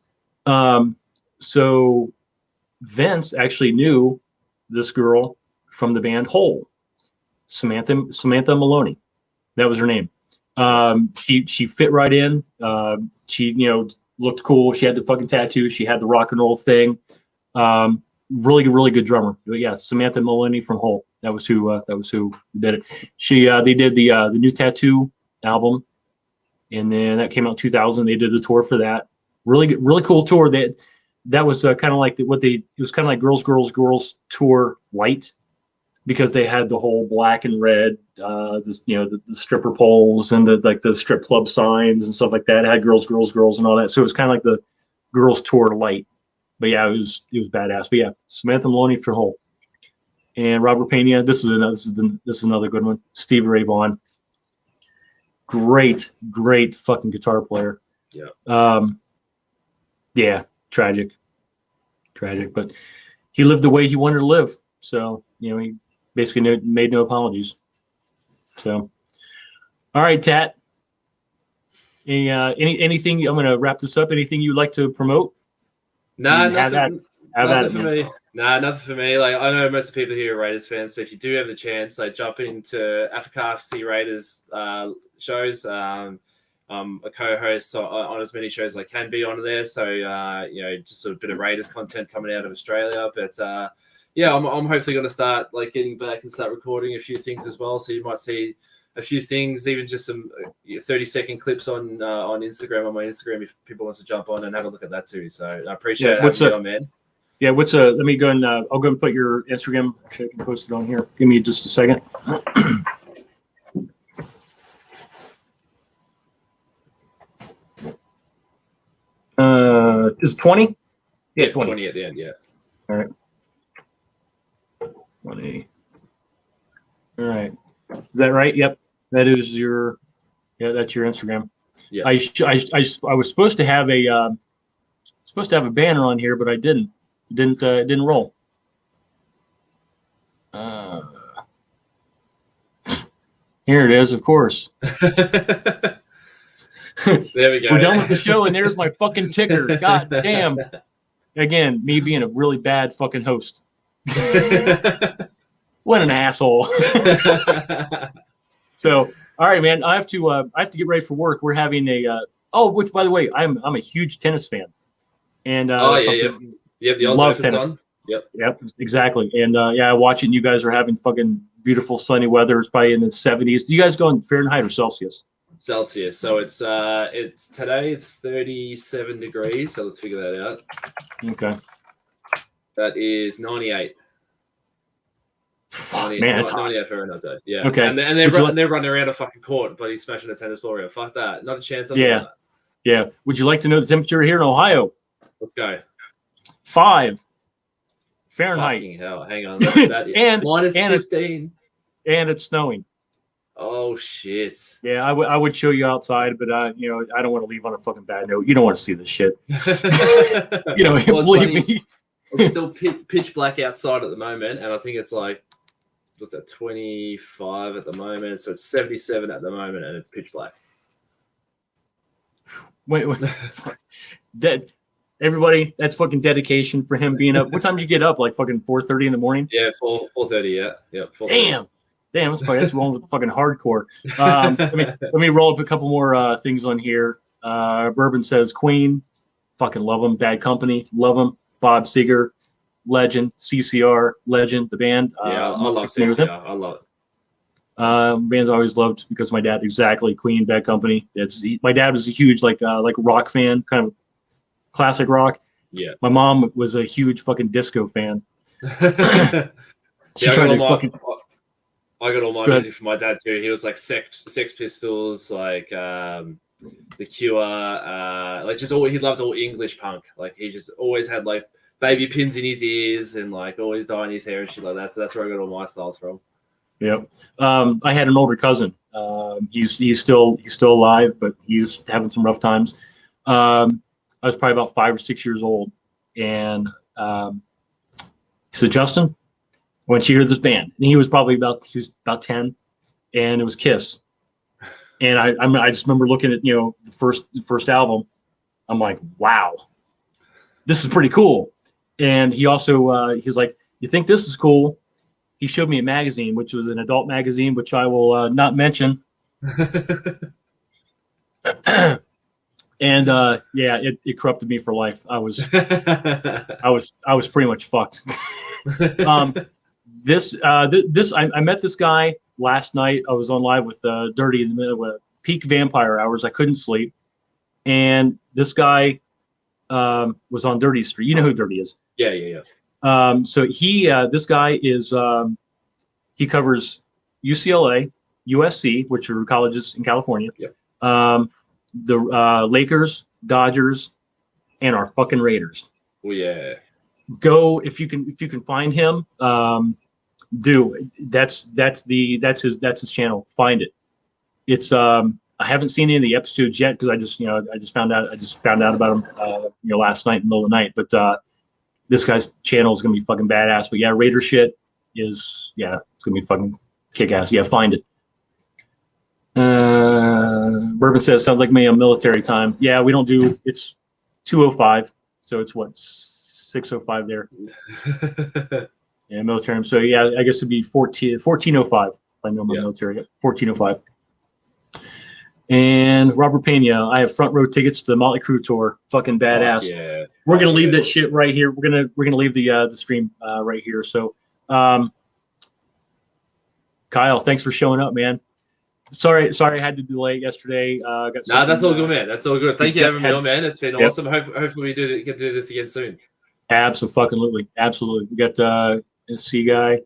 So Vince actually knew this girl from the band Hole, Samantha Maloney. That was her name. She fit right in. She, you know, looked cool. She had the fucking tattoo. She had the rock and roll thing. Really good drummer. But yeah, Samantha Maloney from Hole. That was who did it. They did the New Tattoo album, and then that came out in 2000. They did the tour for that. Really cool tour. That was kind of like it was kind of like Girls Tour light, because they had the whole black and red, the stripper poles and the strip club signs and stuff like that. It had girls and all that. So it was kind of like the Girls Tour light. But yeah, it was badass. But yeah, Samantha Maloney for Hole, and Robert Pena. This is another good one. Stevie Ray Vaughan, great fucking guitar player. Yeah. Yeah, tragic. But he lived the way he wanted to live. So you know, he basically made no apologies. So, all right, Tat. Anything? I'm gonna wrap this up. Anything you'd like to promote? Nothing for me. Nothing for me. Like, I know most of the people here are Raiders fans, so if you do have the chance, like, jump into Africa, see Raiders shows. I a co-host on as many shows as I can be on there. So just sort of a bit of Raiders content coming out of Australia. But I'm hopefully going to start like getting back and start recording a few things as well. So you might see a few things, even just some 30-second clips on Instagram, on my Instagram, if people want to jump on and have a look at that too. So I appreciate having you on, man. Yeah, let me go and I'll go and put your Instagram. Actually, I can post it on here. Give me just a second. Is 20? Yeah, 20 at the end, yeah. All right. 20. All right. Is that right? Yep. That is that's your Instagram. Yeah. I was supposed to have a banner on here, but I didn't. It didn't roll. Here it is, of course. There we go. We're done with the show, and there's my fucking ticker. God damn. Again, me being a really bad fucking host. What an asshole. So, all right, man. I have to get ready for work. We're having which by the way, I'm a huge tennis fan. And you have the Oz Opens on? Yep, exactly. And I watch it, and you guys are having fucking beautiful sunny weather. It's probably in the 70s. Do you guys go in Fahrenheit or Celsius? Celsius. So it's today it's 37 degrees. So let's figure that out. Okay. That is 98. Man, that's 98 Fahrenheit day. Yeah. Okay. And they're running around a fucking court, but he's smashing a tennis ball around. Fuck that. Not a chance. Yeah. Yeah. Would you like to know the temperature here in Ohio? Let's go. 5 Fahrenheit. Fucking hell. Hang on. That and minus 15. And it's snowing. Oh shit! Yeah, I would show you outside, but I don't want to leave on a fucking bad note. You don't want to see this shit. Believe me. It's still pitch black outside at the moment, and I think it's like, what's that, 25 at the moment? So it's 77 at the moment, and it's pitch black. Wait. Everybody, that's fucking dedication for him being up. What time did you get up? Like fucking 4:30 in the morning? Yeah, 4:30. Yeah. 4:30. Damn, that's wrong with fucking hardcore. Let me roll up a couple more things on here. Bourbon says Queen, fucking love them. Bad Company, love them. Bob Seger, legend. CCR, legend. The band. I love CCR. I love it. Bands I always loved because my dad, exactly. Queen, Bad Company. My dad was a huge like rock fan, kind of classic rock. Yeah. My mom was a huge fucking disco fan. I got all my music from my dad too. He was like Sex Pistols, like The Cure, he loved all English punk. Like he just always had like baby pins in his ears and like always dyeing his hair and shit like that. So that's where I got all my styles from. Yep. I had an older cousin. He's still alive, but he's having some rough times. I was probably about 5 or 6 years old, and he said, "Justin, when you hear this band," and he was about 10, and it was Kiss. And I just remember looking at the first album. I'm like, wow, this is pretty cool. And he also he's like, "You think this is cool?" He showed me a magazine, which was an adult magazine, which I will not mention. And it corrupted me for life. I was pretty much fucked. I met this guy last night. I was on live with Dirty in the middle of peak vampire hours. I couldn't sleep, and this guy was on Dirty Street. You know who Dirty is? Yeah. So this guy is he covers UCLA, USC, which are colleges in California. Yeah. The Lakers, Dodgers, and our fucking Raiders. Oh yeah. Go if you can find him. Do that's his channel. Find it. It's I haven't seen any of the episodes yet because I just found out about him last night in the middle of the night. But this guy's channel is gonna be fucking badass. But yeah, Raider shit it's gonna be fucking kick ass. Yeah, find it. Bourbon says sounds like me a military time. Yeah, we don't do. It's 2:05, so it's what 6:05 there. Yeah, military. So yeah, I guess it'd be 14:05 if I know my military. 14:05. And Robert Pena, I have front row tickets to the Motley Crue tour. Fucking badass. Yeah. We're gonna leave that shit right here. We're gonna leave the stream right here. So, Kyle, thanks for showing up, man. Sorry, I had to delay yesterday. Got that's all good, man. That's all good. Thank you for having me on, man. It's been awesome. Hopefully we get to do this again soon. Absolutely. We got a C guy.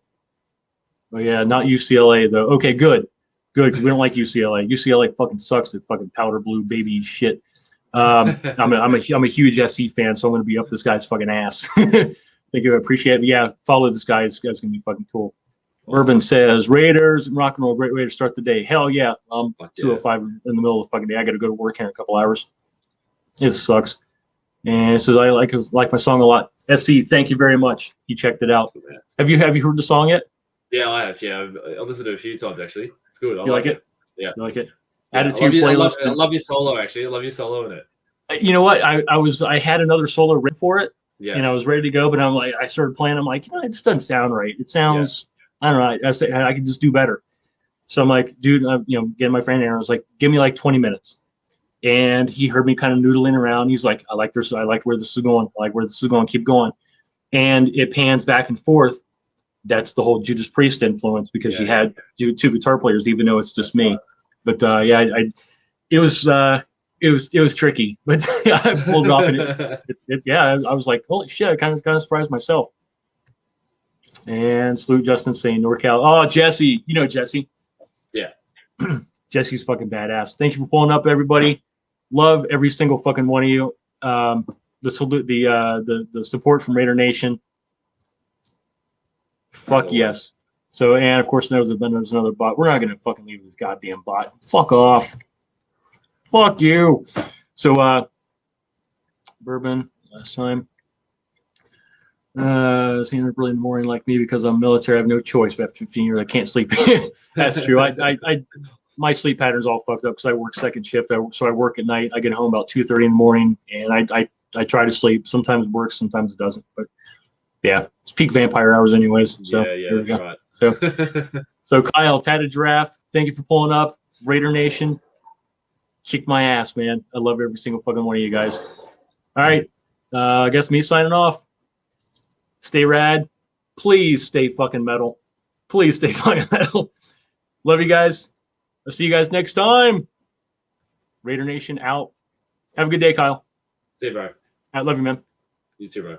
Oh yeah, not UCLA though. Okay, good. Because we don't like UCLA. UCLA fucking sucks at fucking powder blue baby shit. I'm a huge SC fan, so I'm gonna be up this guy's fucking ass. Thank you, I appreciate it. Yeah, follow this guy. This guy's gonna be fucking cool. Urban says Raiders and rock and roll, great way to start the day. Hell yeah. 2:05 in the middle of the fucking day. I gotta go to work here in a couple hours. It sucks. And it says I like my song a lot. SC, thank you very much. He checked it out. Have you heard the song yet? Yeah, I have. Yeah, I've listened to it a few times actually. It's good. I like it? Yeah, you like it. Yeah, add it to your playlist. I love your solo actually. I love your solo in it. You know what? I had another solo written for it. Yeah. And I was ready to go, but I'm like, I started playing. I'm like, it just doesn't sound right. It sounds, I don't know. I say I can just do better. So I'm like, dude, getting my friend Aaron was like, give me like 20 minutes. And he heard me kind of noodling around. He's like, I like this. I like where this is going. I like where this is going. Keep going. And it pans back and forth. That's the whole Judas Priest influence because you had two guitar players, even though it's just me. But it was tricky, but I pulled it off. And I was like, holy shit! I kind of surprised myself. And salute Justin saying NorCal. Oh, Jesse, you know Jesse. Yeah. Jesse's fucking badass. Thank you for pulling up, everybody. Love every single fucking one of you. The support from Raider Nation. Fuck yes. So, and of course, there's another bot. We're not gonna fucking leave this goddamn bot. Fuck off. Fuck you. So, bourbon last time. Seeing early in the morning like me because I'm military. I have no choice. But after 15 years, I can't sleep. That's true. My sleep pattern's all fucked up because I work second shift. So I work at night. I get home about 2:30 in the morning, and I try to sleep. Sometimes it works, sometimes it doesn't. But yeah, it's peak vampire hours, anyways. So yeah, that's right. So Kyle, Tatted Giraffe, thank you for pulling up. Raider Nation, kick my ass, man. I love every single fucking one of you guys. All right, I guess me signing off. Stay rad. Please stay fucking metal. Please stay fucking metal. Love you guys. I'll see you guys next time. Raider Nation out. Have a good day, Kyle. See you, bro. I love you, man. You too, bro.